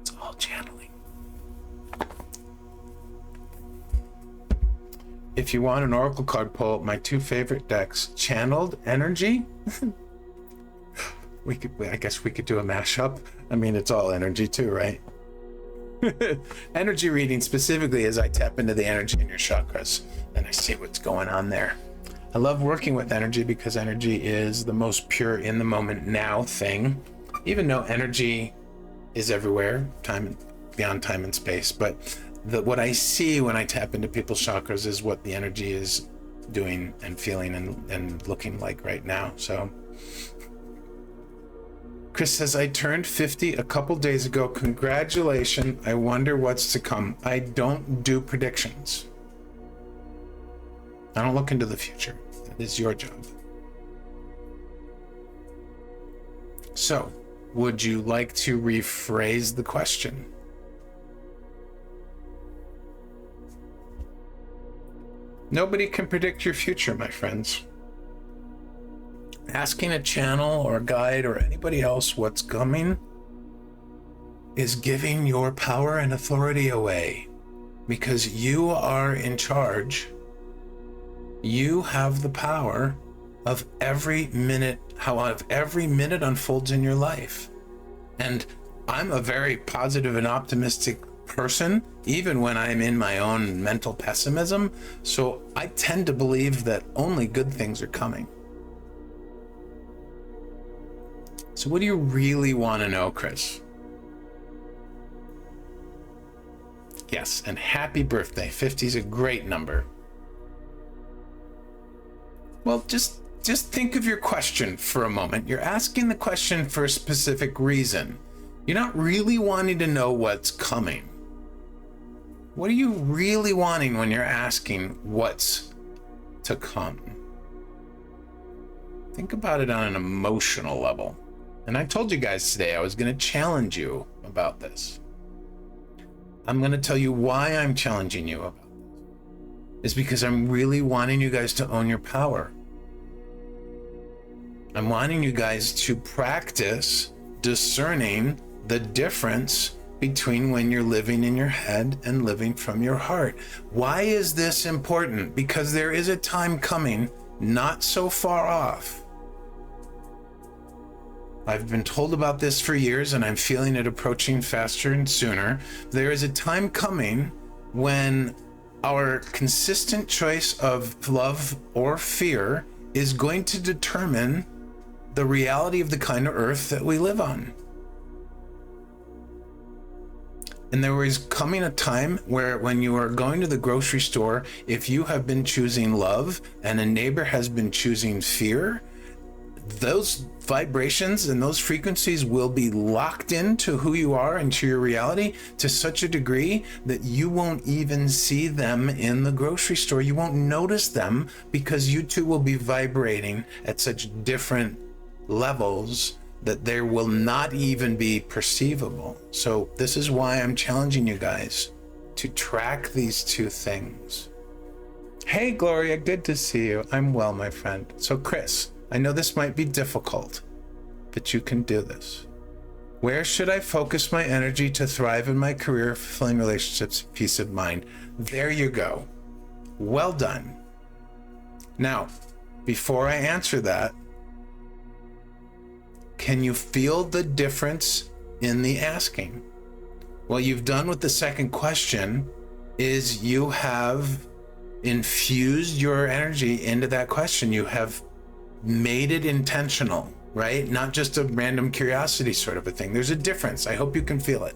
It's all channeling. If you want an oracle card pull, my two favorite decks, channeled energy. I guess we could do a mashup. I mean, it's all energy too, right? Energy reading specifically as I tap into the energy in your chakras and I see what's going on there. I love working with energy because energy is the most pure in the moment now thing, even though energy is everywhere, beyond time and space. But what I see when I tap into people's chakras is what the energy is doing and feeling and looking like right now. So Chris says, I turned 50 a couple days ago. Congratulations. I wonder what's to come. I don't do predictions. I don't look into the future. That is your job. So, would you like to rephrase the question? Nobody can predict your future, my friends. Asking a channel or a guide or anybody else what's coming is giving your power and authority away, because you are in charge. You have the power of every minute, how every minute unfolds in your life. And I'm a very positive and optimistic person, even when I'm in my own mental pessimism. So I tend to believe that only good things are coming. So what do you really want to know, Chris? Yes, and happy birthday. 50 is a great number. Well, just think of your question for a moment. You're asking the question for a specific reason. You're not really wanting to know what's coming. What are you really wanting when you're asking what's to come? Think about it on an emotional level. And I told you guys today I was going to challenge you about this. I'm going to tell you why I'm challenging you about this. It's because I'm really wanting you guys to own your power. I'm wanting you guys to practice discerning the difference between when you're living in your head and living from your heart. Why is this important? Because there is a time coming, not so far off. I've been told about this for years, and I'm feeling it approaching faster and sooner. There is a time coming when our consistent choice of love or fear is going to determine the reality of the kind of earth that we live on. And there is coming a time where when you are going to the grocery store, if you have been choosing love and a neighbor has been choosing fear, those vibrations and those frequencies will be locked into who you are and to your reality to such a degree that you won't even see them in the grocery store. You won't notice them because you two will be vibrating at such different levels that there will not even be perceivable. So this is why I'm challenging you guys to track these two things. Hey, Gloria, good to see you. I'm well, my friend. So Chris, I know this might be difficult, but you can do this. Where should I focus my energy to thrive in my career, fulfilling relationships, peace of mind? There you go. Well done. Now, before I answer that, can you feel the difference in the asking. What you've done with the second question is you have infused your energy into that question. You have made it intentional, right? Not just a random curiosity sort of a thing. There's a difference. I hope you can feel it.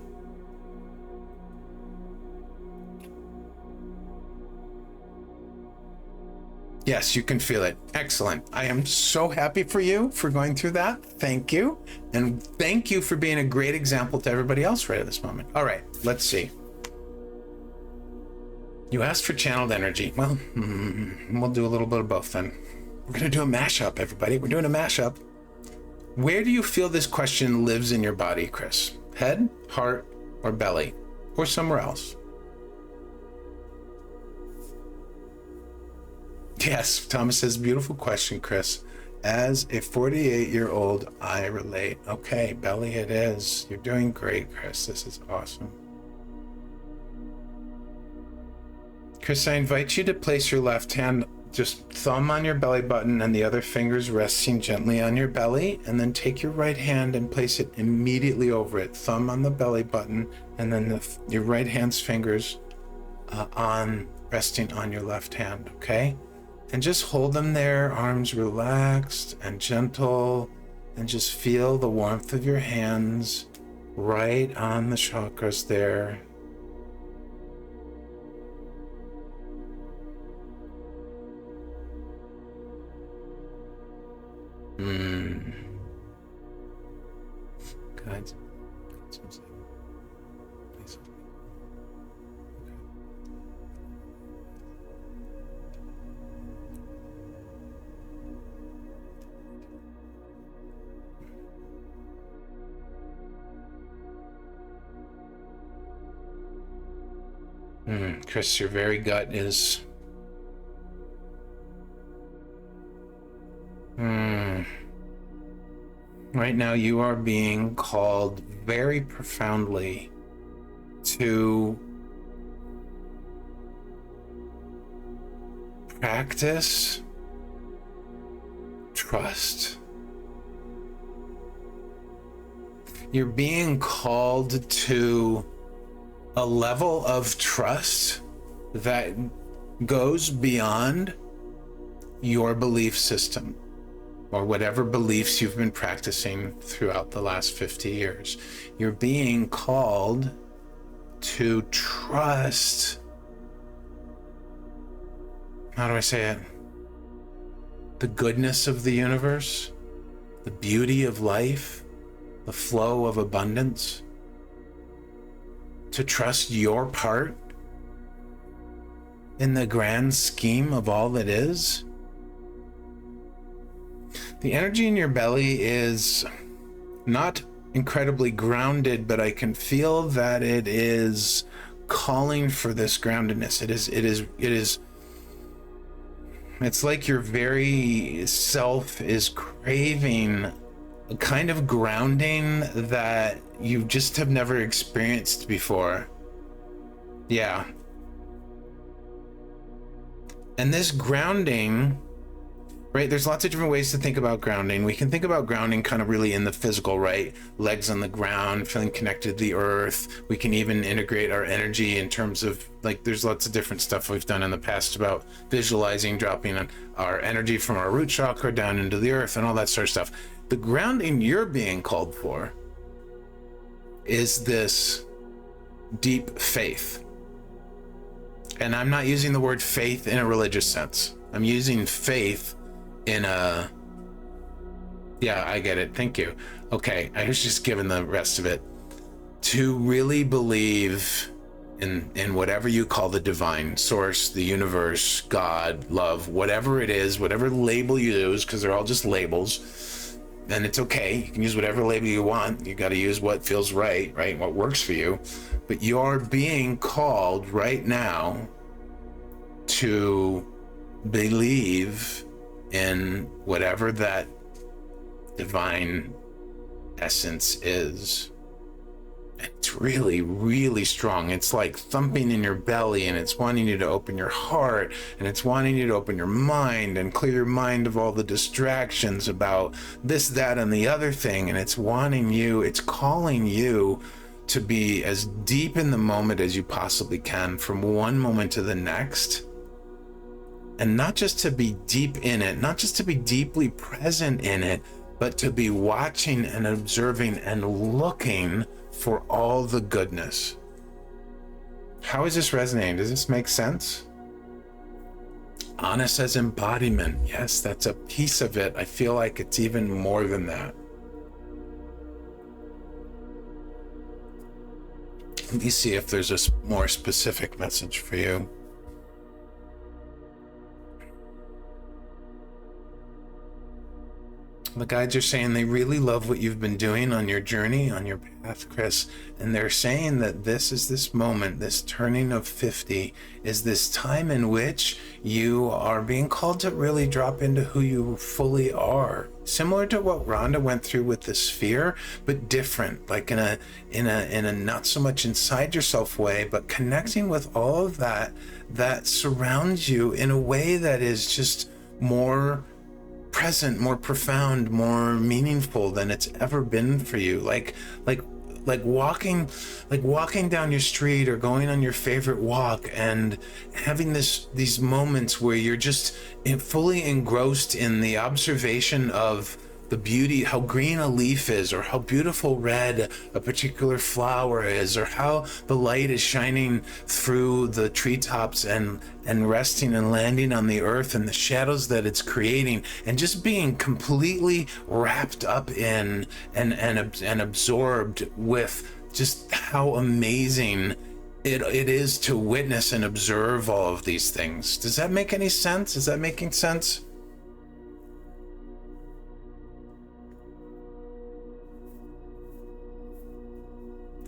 Yes, you can feel it. Excellent. I am so happy for you for going through that. Thank you. And thank you for being a great example to everybody else right at this moment. All right, let's see. You asked for channeled energy. Well, we'll do a little bit of both then. We're going to do a mashup, everybody. We're doing a mashup. Where do you feel this question lives in your body, Chris? Head, heart, or belly? Or somewhere else? Yes, Thomas says, beautiful question, Chris. As a 48-year-old, I relate. Okay, belly it is. You're doing great, Chris. This is awesome. Chris, I invite you to place your left hand, just thumb on your belly button and the other fingers resting gently on your belly, and then take your right hand and place it immediately over it. Thumb on the belly button, and then your right hand's fingers resting on your left hand, okay? And just hold them there, arms relaxed and gentle, and just feel the warmth of your hands right on the chakras there. Guides. Chris, your very gut is right now you are being called very profoundly to practice trust. You're being called to a level of trust that goes beyond your belief system or whatever beliefs you've been practicing throughout the last 50 years. You're being called to trust, how do I say it? The goodness of the universe, the beauty of life, the flow of abundance. To trust your part in the grand scheme of all that is. The energy in your belly is not incredibly grounded, but I can feel that it is calling for this groundedness. It's like your very self is craving a kind of grounding that you just have never experienced before. Yeah. And this grounding, right? There's lots of different ways to think about grounding. We can think about grounding kind of really in the physical, right? Legs on the ground, feeling connected to the earth. We can even integrate our energy in terms of, like, there's lots of different stuff we've done in the past about visualizing, dropping our energy from our root chakra down into the earth and all that sort of stuff. The grounding you're being called for is this deep faith. And I'm not using the word faith in a religious sense. I'm using faith in a, yeah, I get it. Thank you. Okay, I was just giving the rest of it. To really believe in whatever you call the divine source, the universe, God, love, whatever it is, whatever label you use, because they're all just labels. And it's okay. You can use whatever label you want. You got to use what feels right? What works for you. But you're being called right now to believe in whatever that divine essence is. It's really, really strong. It's like thumping in your belly, and it's wanting you to open your heart, and it's wanting you to open your mind and clear your mind of all the distractions about this, that, and the other thing. And it's wanting you, it's calling you to be as deep in the moment as you possibly can from one moment to the next. And not just to be deep in it, not just to be deeply present in it, but to be watching and observing and looking for all the goodness. How is this resonating? Does this make sense? Anna says embodiment. Yes, that's a piece of it. I feel like it's even more than that. Let me see if there's a more specific message for you. The guides are saying they really love what you've been doing on your journey, on your path, Chris. And they're saying that this is this moment, this turning of 50, is this time in which you are being called to really drop into who you fully are. Similar to what Rhonda went through with the sphere, but different, like in a not so much inside yourself way, but connecting with all of that surrounds you in a way that is just more present, more profound, more meaningful than it's ever been for you. Like walking down your street or going on your favorite walk and having these moments where you're just fully engrossed in the observation of the beauty, how green a leaf is, or how beautiful red a particular flower is, or how the light is shining through the treetops and resting and landing on the earth and the shadows that it's creating, and just being completely wrapped up in and absorbed with just how amazing it is to witness and observe all of these things. Does that make any sense? Is that making sense?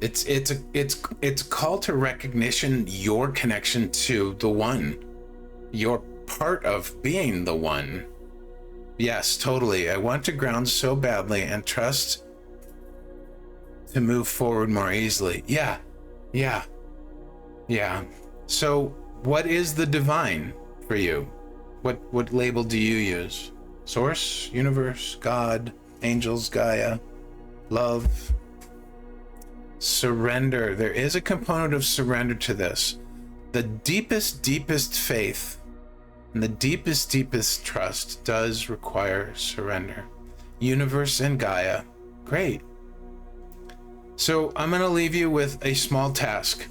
It's a call to recognition, your connection to the one. You're part of being the one. Yes, totally. I want to ground so badly and trust to move forward more easily. Yeah. So what is the divine for you? What label do you use? Source, universe, God, angels, Gaia, love? Surrender. There is a component of surrender to this. The deepest faith and the deepest trust does require surrender. Universe and Gaia. Great. So I'm going to leave you with a small task.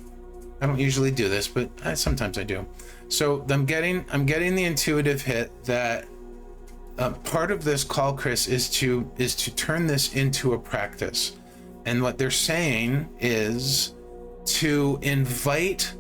I don't usually do this, but sometimes I do. So I'm getting the intuitive hit that part of this call, Chris, is to turn this into a practice. And what they're saying is to invite,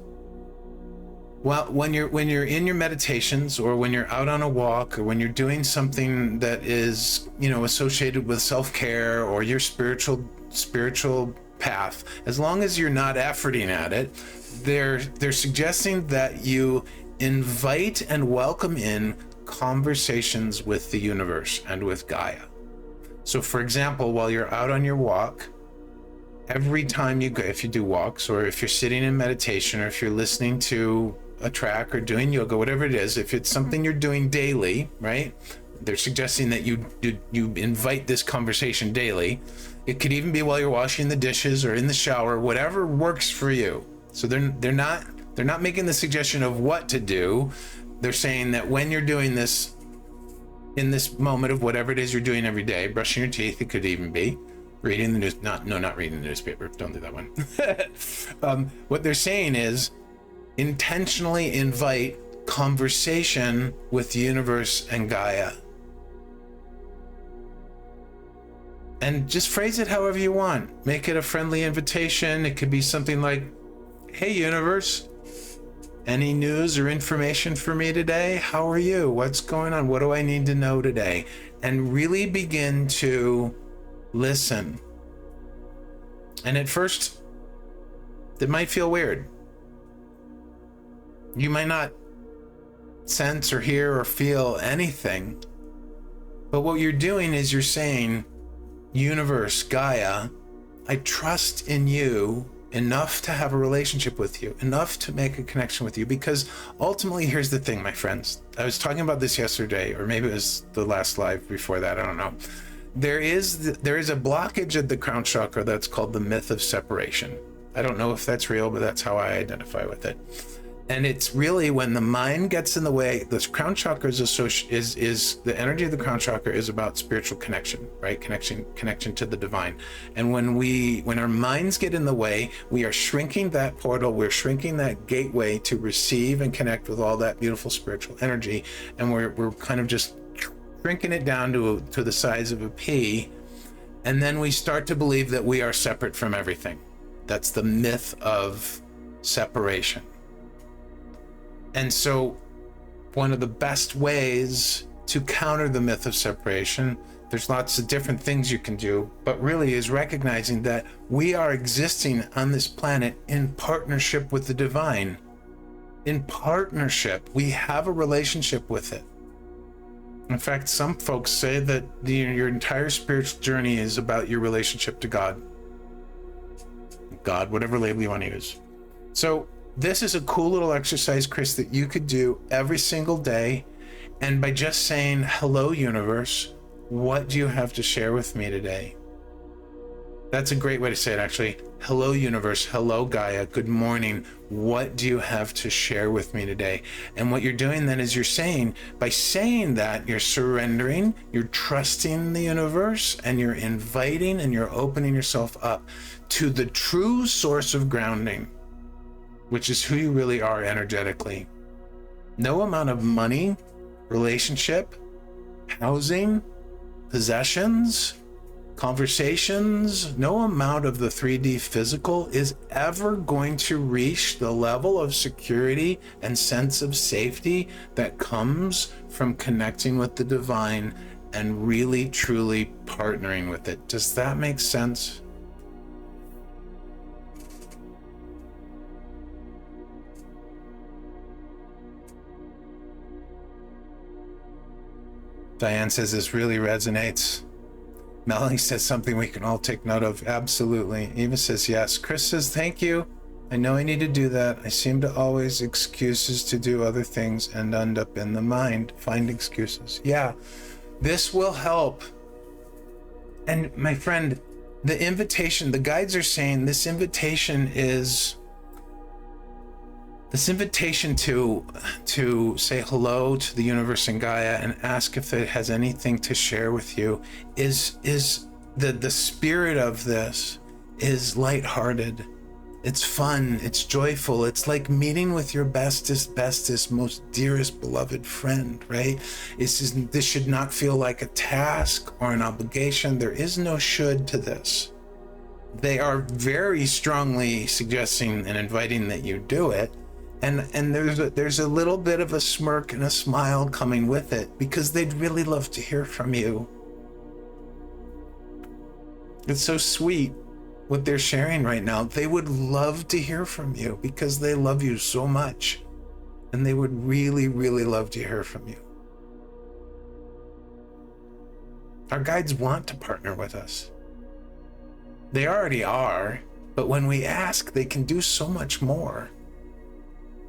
well, when you're in your meditations, or when you're out on a walk, or when you're doing something that is, associated with self-care or your spiritual path, as long as you're not efforting at it, they're suggesting that you invite and welcome in conversations with the universe and with Gaia. So for example, while you're out on your walk, every time you go, if you do walks, or if you're sitting in meditation, or if you're listening to a track or doing yoga, whatever it is, if it's something you're doing daily, right? They're suggesting that you invite this conversation daily. It could even be while you're washing the dishes or in the shower, whatever works for you. So they're not making the suggestion of what to do. They're saying that when you're doing this, in this moment of whatever it is you're doing every day, brushing your teeth, it could even be reading the news, not reading the newspaper. Don't do that one. What they're saying is intentionally invite conversation with the universe and Gaia. And just phrase it however you want. Make it a friendly invitation. It could be something like, hey, universe, any news or information for me today? How are you? What's going on? What do I need to know today? And really begin to listen. And at first, it might feel weird. You might not sense or hear or feel anything. But what you're doing is you're saying, universe, Gaia, I trust in you enough to have a relationship with you, enough to make a connection with you. Because ultimately, here's the thing, my friends. I was talking about this yesterday, or maybe it was the last live before that, I don't know. There is a blockage at the crown chakra that's called the myth of separation. I don't know if that's real, but that's how I identify with it. And it's really when the mind gets in the way. This crown chakra is the energy of the crown chakra is about spiritual connection, right? Connection to the divine. And when our minds get in the way, we are shrinking that portal, we're shrinking that gateway to receive and connect with all that beautiful spiritual energy. And we're kind of just shrinking it down to the size of a pea. And then we start to believe that we are separate from everything. That's the myth of separation. And so one of the best ways to counter the myth of separation, there's lots of different things you can do, but really is recognizing that we are existing on this planet in partnership with the divine. In partnership, we have a relationship with it. In fact, some folks say that your entire spiritual journey is about your relationship to God. God, whatever label you want to use. So this is a cool little exercise, Chris, that you could do every single day. And by just saying, hello, universe, what do you have to share with me today? That's a great way to say it, actually. Hello, universe. Hello, Gaia. Good morning. What do you have to share with me today? And what you're doing then is you're saying, by saying that, you're surrendering, you're trusting the universe, and you're inviting and you're opening yourself up to the true source of grounding, which is who you really are energetically. No amount of money, relationship, housing, possessions, conversations, no amount of the 3D physical is ever going to reach the level of security and sense of safety that comes from connecting with the divine and really, truly partnering with it. Does that make sense? Diane says this really resonates. Melanie says something we can all take note of. Absolutely. Eva says yes. Chris says thank you. I know I need to do that. I seem to always excuses to do other things and end up in the mind. Find excuses. Yeah, this will help. And my friend, the invitation, the guides are saying this invitation to say hello to the universe and Gaia and ask if it has anything to share with you is the spirit of this is lighthearted. It's fun. It's joyful. It's like meeting with your bestest, most dearest, beloved friend, right? This should not feel like a task or an obligation. There is no should to this. They are very strongly suggesting and inviting that you do it. And there's a little bit of a smirk and a smile coming with it because they'd really love to hear from you. It's so sweet what they're sharing right now. They would love to hear from you because they love you so much. And they would really, really love to hear from you. Our guides want to partner with us. They already are, but when we ask, they can do so much more.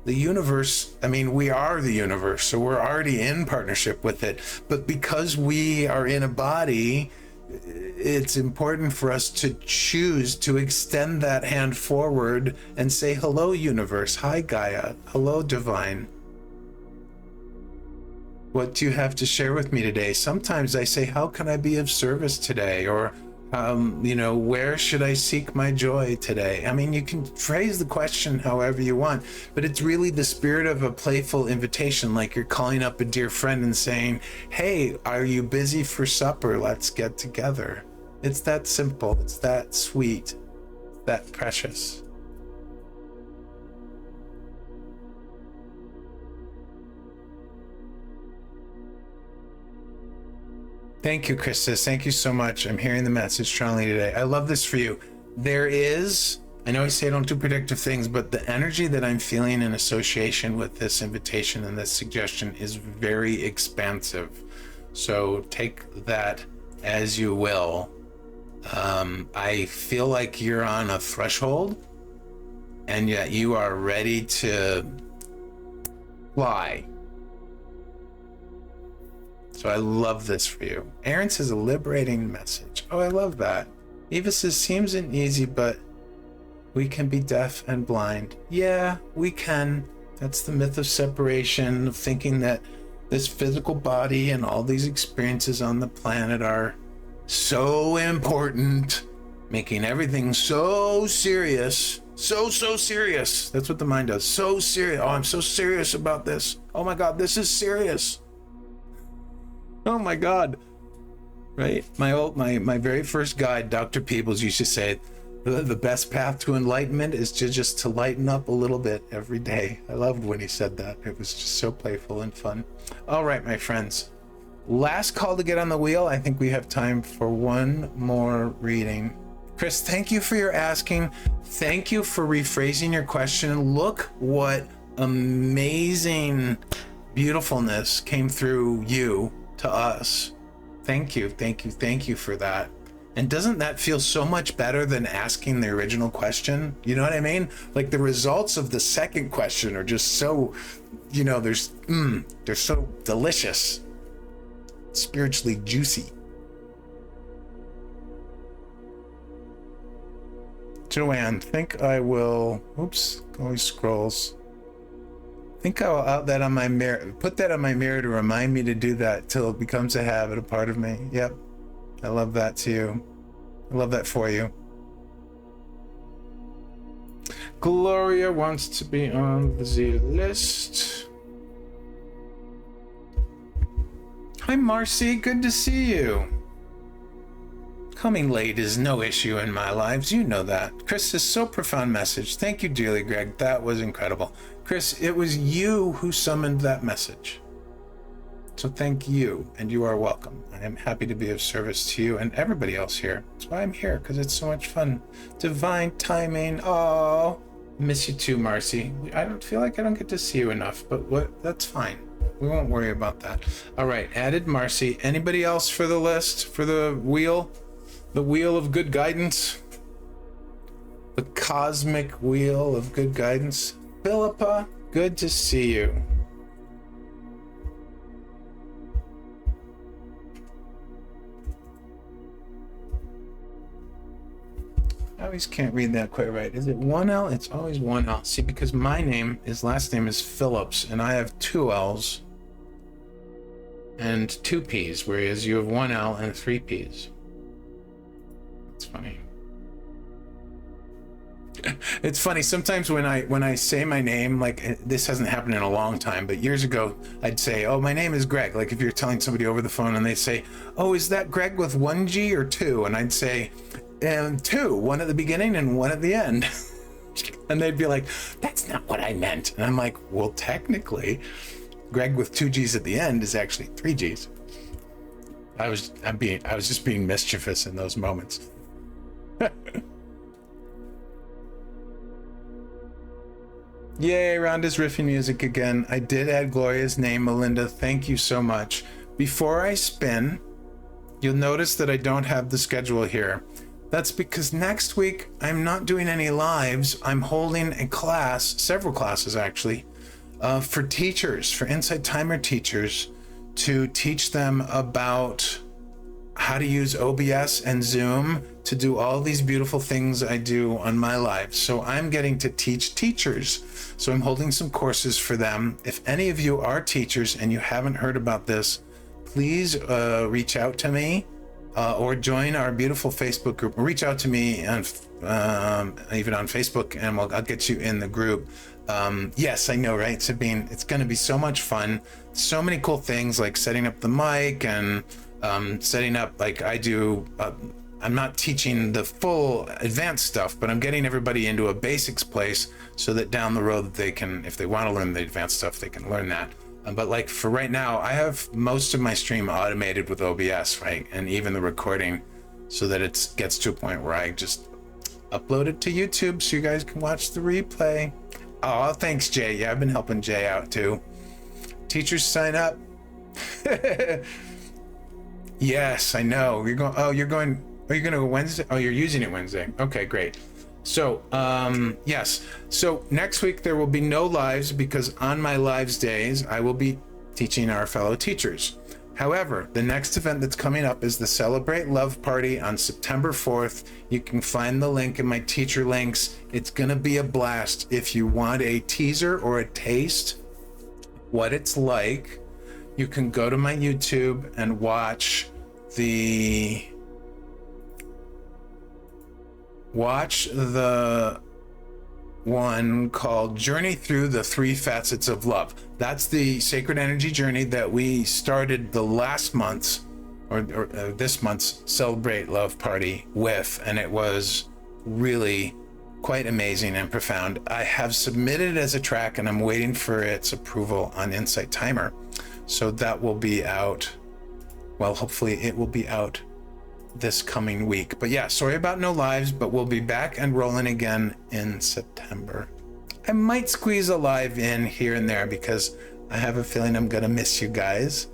The universe, I mean, we are the universe, so we're already in partnership with it. But because we are in a body, it's important for us to choose to extend that hand forward and say, hello, universe. Hi, Gaia. Hello, divine. What do you have to share with me today? Sometimes I say, how can I be of service today? Or, where should I seek my joy today? I mean, you can phrase the question however you want, but it's really the spirit of a playful invitation, like you're calling up a dear friend and saying, hey, are you busy for supper? Let's get together. It's that simple. It's that sweet, that precious. Thank you, Christus. Thank you so much. I'm hearing the message strongly today. I love this for you. I know I say I don't do predictive things, but the energy that I'm feeling in association with this invitation and this suggestion is very expansive. So take that as you will. I feel like you're on a threshold, and yet you are ready to fly. So I love this for you. Aaron says a liberating message. Oh, I love that. Eva says, seems an easy, but we can be deaf and blind. Yeah, we can. That's the myth of separation, of thinking that this physical body and all these experiences on the planet are so important, making everything so serious. So serious. That's what the mind does. So serious. Oh, I'm so serious about this. Oh my God, this is serious. Oh my God. Right? My very first guide, Dr. Peebles, used to say, the best path to enlightenment is just to lighten up a little bit every day. I loved when he said that. It was just so playful and fun. All right, my friends. Last call to get on the wheel. I think we have time for one more reading. Chris, thank you for your asking. Thank you for rephrasing your question. Look what amazing beautifulness came through you to us. Thank you for that. And doesn't that feel so much better than asking the original question? You know what I mean? Like the results of the second question are just so, they're so delicious, spiritually juicy. Joanne, think I will, oops, always scrolls. Think I will out that on my mirror, put that on my mirror to remind me to do that till it becomes a habit, a part of me. Yep. I love that too. I love that for you. Gloria wants to be on the Z list. Hi, Marcy. Good to see you. Coming late is no issue in my lives. You know that. Chris says, so profound message. Thank you dearly, Greg. That was incredible. Chris, it was you who summoned that message. So thank you, and you are welcome. I am happy to be of service to you and everybody else here. That's why I'm here, because it's so much fun. Divine timing. Oh, miss you too, Marcy. I don't feel like I don't get to see you enough, but that's fine. We won't worry about that. All right, added Marcy. Anybody else for the list, for the wheel? The wheel of good guidance? The cosmic wheel of good guidance? Philippa, good to see you. I always can't read that quite right. Is it one L? It's always one L. See, because my name, his last name is Phillips, and I have two L's and two P's, whereas you have one L and three P's. It's funny. It's funny. Sometimes when I say my name, like this hasn't happened in a long time, but years ago, I'd say, oh, my name is Greg. Like if you're telling somebody over the phone and they say, oh, is that Greg with one G or two? And I'd say, two, one at the beginning and one at the end. And they'd be like, that's not what I meant. And I'm like, well, technically, Greg with two G's at the end is actually three G's. I was just being mischievous in those moments. Yay, Rhonda's riffing music again. I did add Gloria's name, Melinda. Thank you so much. Before I spin, you'll notice that I don't have the schedule here. That's because next week I'm not doing any lives. I'm holding a class, several classes actually, for teachers, for Insight Timer teachers, to teach them about how to use OBS and Zoom to do all these beautiful things I do on my live. So I'm getting to teach teachers. So I'm holding some courses for them. If any of you are teachers and you haven't heard about this, please reach out to me or join our beautiful Facebook group. Reach out to me on, even on Facebook, and I'll get you in the group. Yes, I know, right, Sabine? It's going to be so much fun. So many cool things like setting up the mic and setting up, like I do. I'm not teaching the full advanced stuff, but I'm getting everybody into a basics place so that down the road they can, if they want to learn the advanced stuff, they can learn that. But like for right now, I have most of my stream automated with OBS, right? And even the recording, so that it gets to a point where I just upload it to YouTube so you guys can watch the replay. Oh, thanks, Jay. Yeah, I've been helping Jay out too. Teachers sign up. Yes, I know. You're going, Are you going to go Wednesday? Oh, you're using it Wednesday. Okay, great. So, yes. So next week there will be no lives because on my lives days, I will be teaching our fellow teachers. However, the next event that's coming up is the Celebrate Love Party on September 4th. You can find the link in my teacher links. It's going to be a blast. If you want a teaser or a taste what it's like, you can go to my YouTube and watch the one called Journey Through the Three Facets of Love. That's the sacred energy journey that we started the last month's or this month's Celebrate Love Party with, and it was really quite amazing and profound. I have submitted it as a track and I'm waiting for its approval on Insight Timer. So that will be out. Well, hopefully it will be out this coming week. But yeah, sorry about no lives, but we'll be back and rolling again in September. I might squeeze a live in here and there because I have a feeling I'm gonna miss you guys.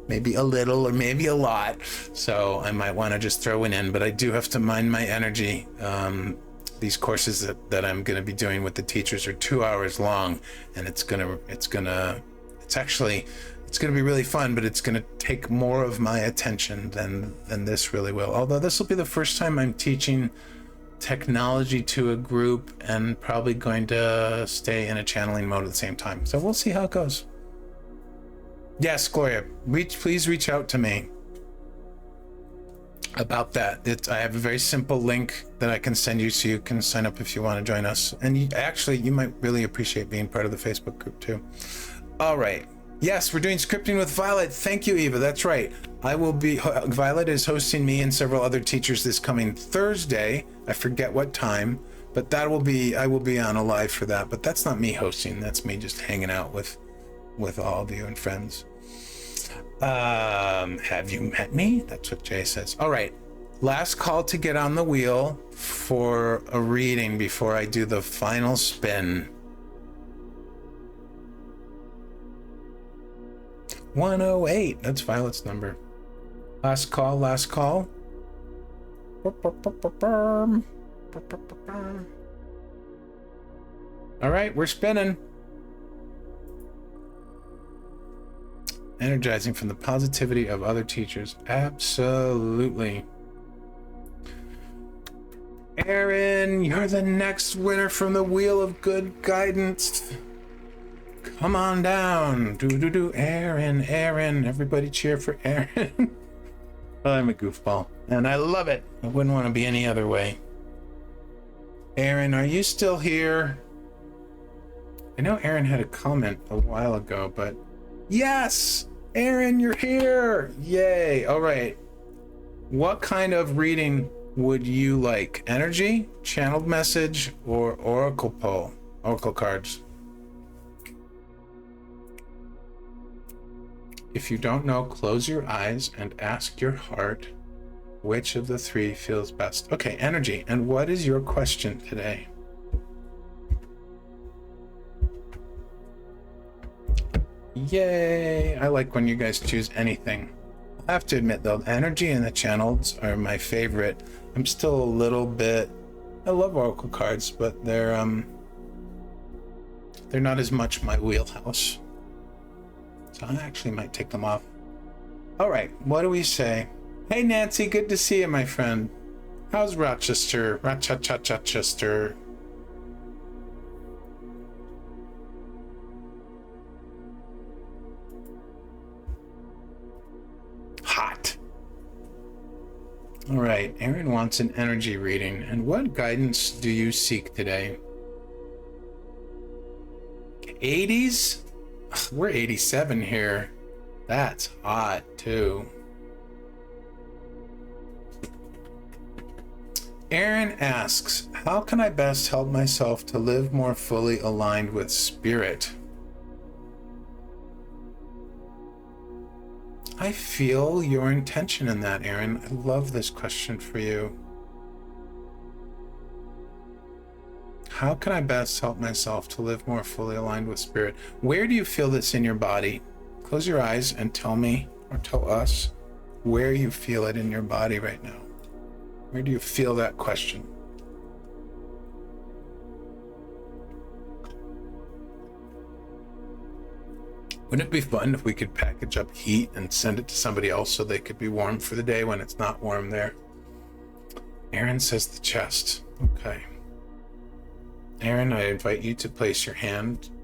Maybe a little or maybe a lot. So I might want to just throw it in, but I do have to mind my energy. These courses that I'm gonna be doing with the teachers are 2 hours long, and it's gonna be really fun, but it's going to take more of my attention than this really will. Although this will be the first time I'm teaching technology to a group and probably going to stay in a channeling mode at the same time. So we'll see how it goes. Yes, Gloria, please reach out to me about that. I have a very simple link that I can send you so you can sign up if you want to join us. And you might really appreciate being part of the Facebook group too. All right. Yes, we're doing scripting with Violet. Thank you, Eva. That's right. Violet is hosting me and several other teachers this coming Thursday. I forget what time, but I will be on a live for that. But that's not me hosting. That's me just hanging out with all of you and friends. Have you met me? That's what Jay says. All right. Last call to get on the wheel for a reading before I do the final spin. 108, that's Violet's number. Last call. All right, we're spinning. Energizing from the positivity of other teachers. Absolutely. Aaron, you're the next winner from the Wheel of Good Guidance. Come on down. Aaron. Everybody cheer for Aaron. I'm a goofball, and I love it. I wouldn't want to be any other way. Aaron, are you still here? I know Aaron had a comment a while ago, but yes, Aaron, you're here. Yay. All right. What kind of reading would you like? Energy, channeled message, or oracle poll? Oracle cards. If you don't know, close your eyes and ask your heart which of the three feels best. Okay, energy. And what is your question today? Yay! I like when you guys choose anything. I have to admit though, energy and the channels are my favorite. I'm still a little bit, I love oracle cards, but they're not as much my wheelhouse. So I actually might take them off. All right, what do we say? Hey Nancy, good to see you, my friend. How's Rochester? Rochester. Hot. All right, Aaron wants an energy reading. And what guidance do you seek today? 80s? We're 87 here. That's hot too. Aaron asks, how can I best help myself to live more fully aligned with spirit? I feel your intention in that, Aaron. I love this question for you. How can I best help myself to live more fully aligned with spirit? Where do you feel this in your body? Close your eyes and tell me, or tell us, where you feel it in your body right now. Where do you feel that question? Wouldn't it be fun if we could package up heat and send it to somebody else so they could be warm for the day when it's not warm there? Aaron says the chest. Okay. Aaron, I invite you to place your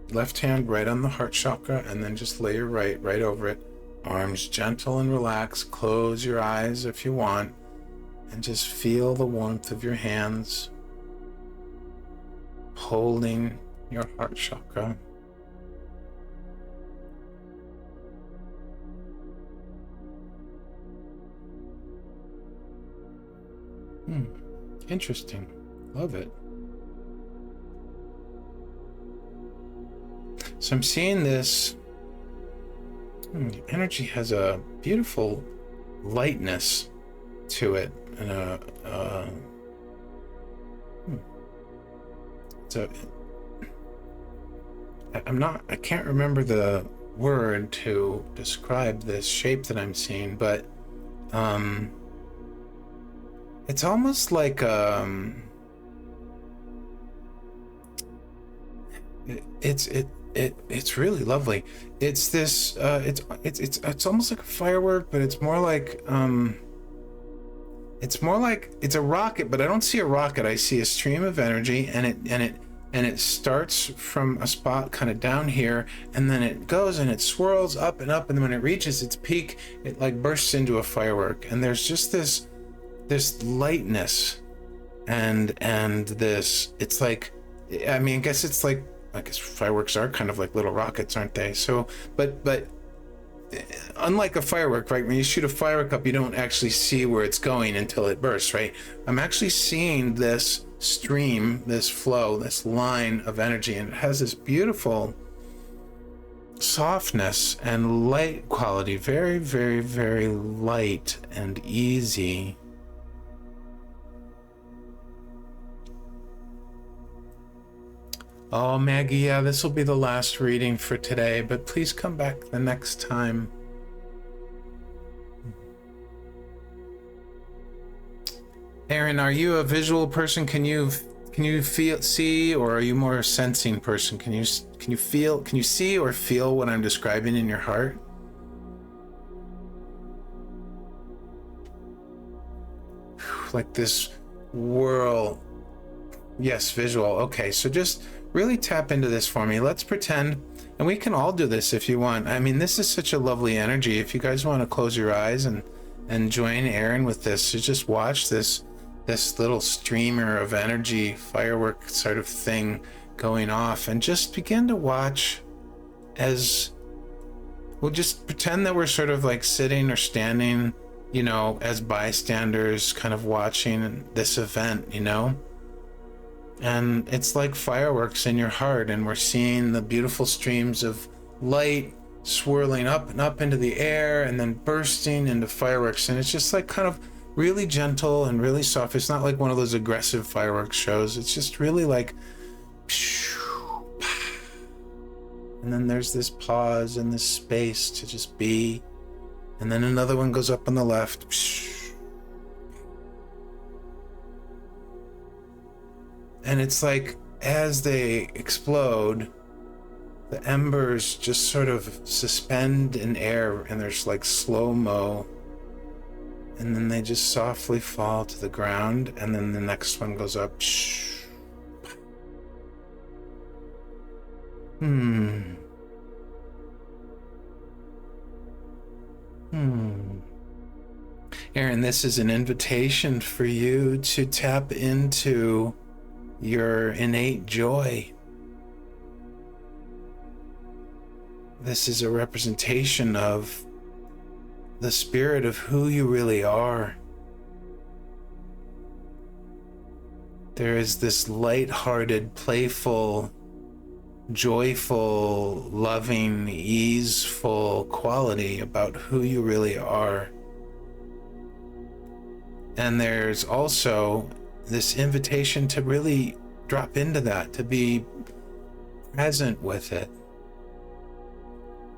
left hand right on the heart chakra, and then just lay your right over it. Arms gentle and relaxed. Close your eyes if you want, and just feel the warmth of your hands holding your heart chakra. Interesting. Love it. So I'm seeing this energy has a beautiful lightness to it, and I can't remember the word to describe this shape that I'm seeing, but it's almost like it's really lovely. It's this it's almost like a firework, but it's more like it's a rocket, but I don't see a rocket. I see a stream of energy, and it starts from a spot kind of down here, and then it goes and it swirls up and up, and then when it reaches its peak, it like bursts into a firework. And there's just this lightness and this, it's like, I mean, I guess it's like, I guess fireworks are kind of like little rockets, aren't they? So, but unlike a firework, right? When you shoot a firework up, you don't actually see where it's going until it bursts, right? I'm actually seeing this stream, this flow, this line of energy, and it has this beautiful softness and light quality, very, very, very light and easy. Oh, Maggie, yeah, this will be the last reading for today, but please come back the next time. Aaron, are you a visual person? Can you see, or are you more a sensing person? Can you see or feel what I'm describing in your heart? Like this whirl. Yes, visual. Okay, so just really tap into this for me. Let's pretend, and we can all do this if you want. I mean, this is such a lovely energy. If you guys want to close your eyes and join Aaron with this, so just watch this little streamer of energy, firework sort of thing going off, and just begin to watch as we'll just pretend that we're sort of like sitting or standing, you know, as bystanders, kind of watching this event, you know. And it's like fireworks in your heart, and we're seeing the beautiful streams of light swirling up and up into the air and then bursting into fireworks. And it's just like kind of really gentle and really soft. It's not like one of those aggressive fireworks shows. It's just really like, and then there's this pause and this space to just be. And then another one goes up on the left. And it's like as they explode, the embers just sort of suspend in air, and there's like slow-mo, and then they just softly fall to the ground, and then the next one goes up. Aaron, this is an invitation for you to tap into your innate joy. This is a representation of the spirit of who you really are. There is this light-hearted, playful, joyful, loving, easeful quality about who you really are. And there's also this invitation to really drop into that, to be present with it,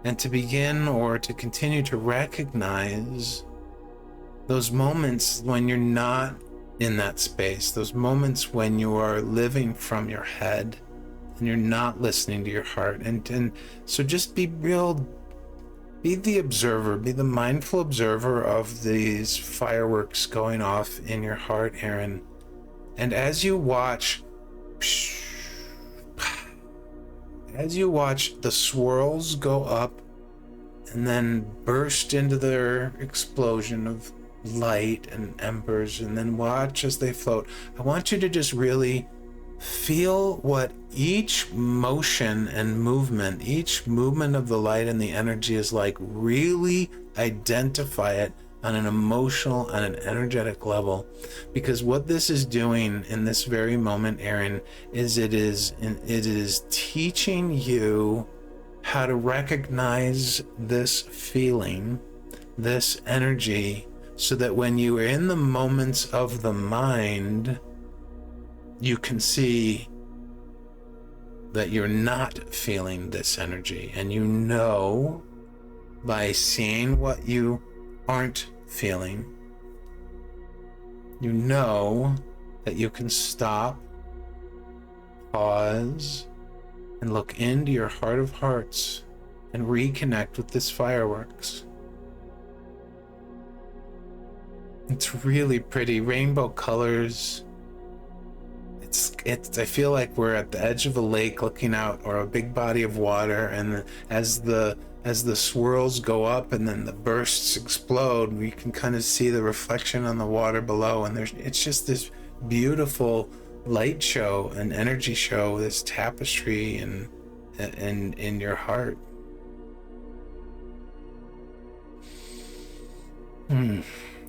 and to begin or to continue to recognize those moments when you're not in that space, those moments when you are living from your head and you're not listening to your heart. And so just be the observer, be the mindful observer of these fireworks going off in your heart, Aaron. And as you watch the swirls go up and then burst into their explosion of light and embers, and then watch as they float, I want you to just really feel what each motion and movement, each movement of the light and the energy is like. Really identify it on an emotional and an energetic level, because what this is doing in this very moment, Aaron, is it is teaching you how to recognize this feeling, this energy, so that when you are in the moments of the mind, you can see that you're not feeling this energy. And you know, by seeing what you aren't feeling, you know that you can stop, pause, and look into your heart of hearts and reconnect with this fireworks. It's really pretty, rainbow colors. It's I feel like we're at the edge of a lake looking out, or a big body of water, and as the swirls go up and then the bursts explode, we can kind of see the reflection on the water below, and it's just this beautiful light show and energy show, this tapestry and in your heart.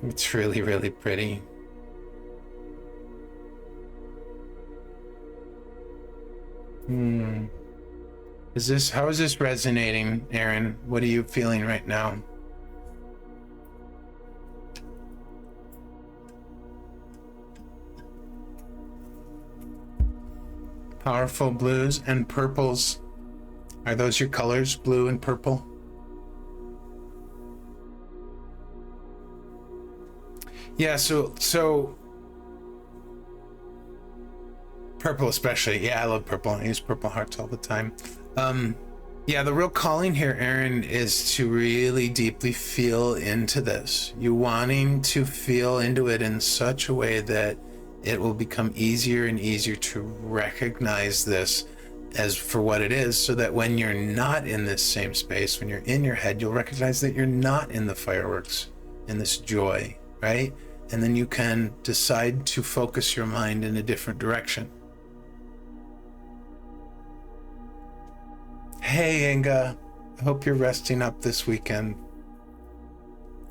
It's really, really pretty. How is this resonating, Aaron? What are you feeling right now? Powerful blues and purples. Are those your colors, blue and purple? Yeah, so purple especially. Yeah, I love purple. I use purple hearts all the time. Yeah, the real calling here, Aaron, is to really deeply feel into this. You wanting to feel into it in such a way that it will become easier and easier to recognize this as for what it is, so that when you're not in this same space, when you're in your head, you'll recognize that you're not in the fireworks, in this joy, right? And then you can decide to focus your mind in a different direction. Hey, Inga, I hope you're resting up this weekend.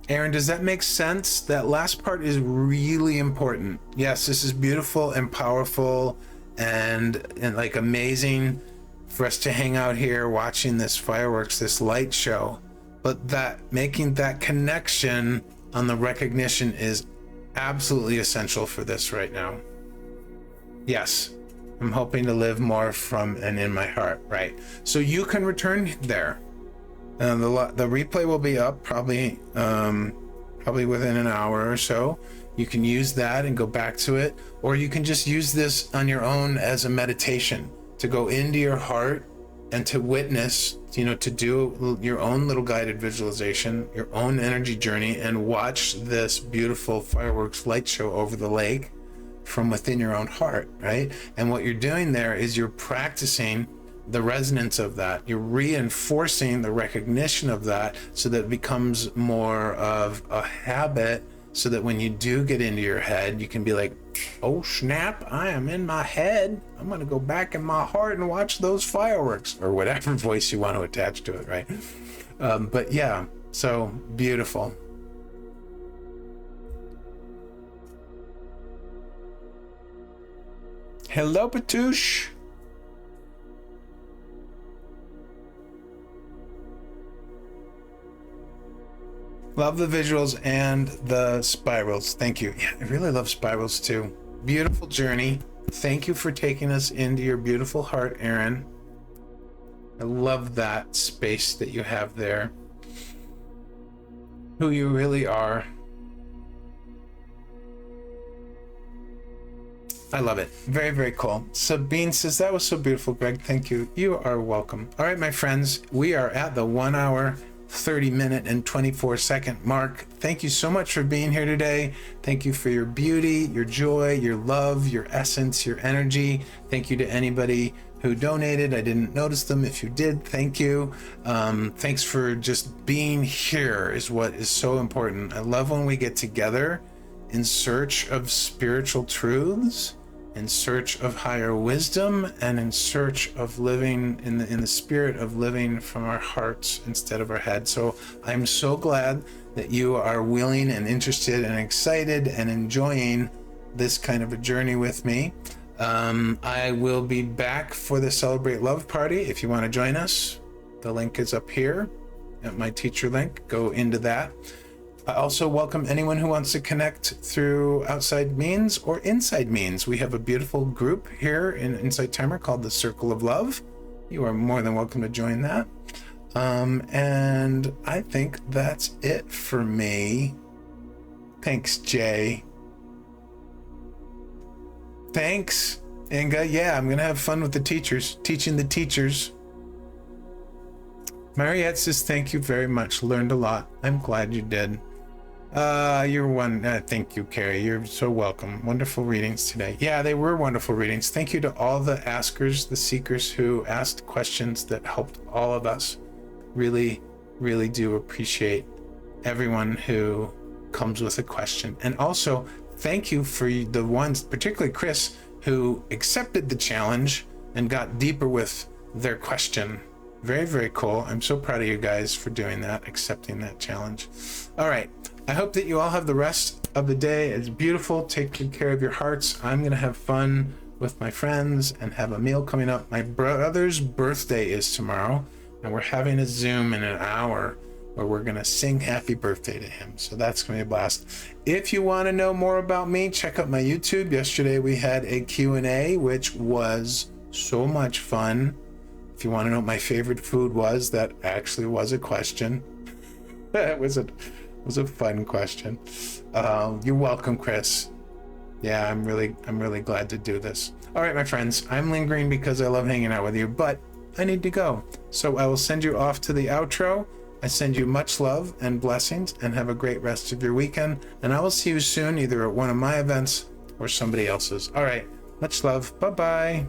Aaron, does that make sense? That last part is really important. Yes, this is beautiful and powerful and like amazing for us to hang out here watching this fireworks, this light show. But that making that connection on the recognition is absolutely essential for this right now. Yes. I'm hoping to live more from and in my heart, right? So you can return there. The replay will be up probably within an hour or so. You can use that and go back to it, or you can just use this on your own as a meditation to go into your heart and to witness, to do your own little guided visualization, your own energy journey, and watch this beautiful fireworks light show over the lake from within your own heart, right? And what you're doing there is you're practicing the resonance of that. You're reinforcing the recognition of that so that it becomes more of a habit, so that when you do get into your head, you can be like, oh snap, I am in my head. I'm going to go back in my heart and watch those fireworks, or whatever voice you want to attach to it, right? But yeah, so beautiful. Hello, Patouche. Love the visuals and the spirals. Thank you. Yeah, I really love spirals too. Beautiful journey. Thank you for taking us into your beautiful heart, Aaron. I love that space that you have there. Who you really are. I love it. Very, very cool. Sabine says, that was so beautiful, Greg. Thank you. You are welcome. All right, my friends, we are at the 1 hour, 30 minute and 24 second mark. Thank you so much for being here today. Thank you for your beauty, your joy, your love, your essence, your energy. Thank you to anybody who donated. I didn't notice them. If you did, thank you. Thanks for just being here is what is so important. I love when we get together in search of spiritual truths, in search of higher wisdom, and in search of living in the spirit of living from our hearts instead of our head. So I'm so glad that you are willing and interested and excited and enjoying this kind of a journey with me. I will be back for the Celebrate Love Party. If you want to join us, the link is up here at my teacher link. Go into that. I also welcome anyone who wants to connect through outside means or inside means. We have a beautiful group here in Insight Timer called the Circle of Love. You are more than welcome to join that. And I think that's it for me. Thanks, Jay. Thanks, Inga. Yeah, I'm going to have fun with the teachers, teaching the teachers. Mariette says, thank you very much. Learned a lot. I'm glad you did. You're one. Thank you, Carrie. You're so welcome. Wonderful readings today. Yeah, they were wonderful readings. Thank you to all the askers, the seekers who asked questions that helped all of us. Really, really do appreciate everyone who comes with a question. And also, thank you for the ones, particularly Chris, who accepted the challenge and got deeper with their question. Very, very cool. I'm so proud of you guys for doing that, accepting that challenge. All right. I hope that you all have the rest of the day. It's beautiful. Take good care of your hearts. I'm going to have fun with my friends and have a meal coming up. My brother's birthday is tomorrow, and we're having a Zoom in an hour where we're going to sing happy birthday to him. So that's going to be a blast. If you want to know more about me, check out my YouTube. Yesterday we had a Q&A, which was so much fun. If you want to know what my favorite food was, that actually was a question. It was a fun question. You're welcome, Chris. Yeah, I'm really glad to do this. All right, my friends, I'm lingering because I love hanging out with you, but I need to go. So I will send you off to the outro. I send you much love and blessings, and have a great rest of your weekend. And I will see you soon, either at one of my events or somebody else's. All right, much love. Bye-bye.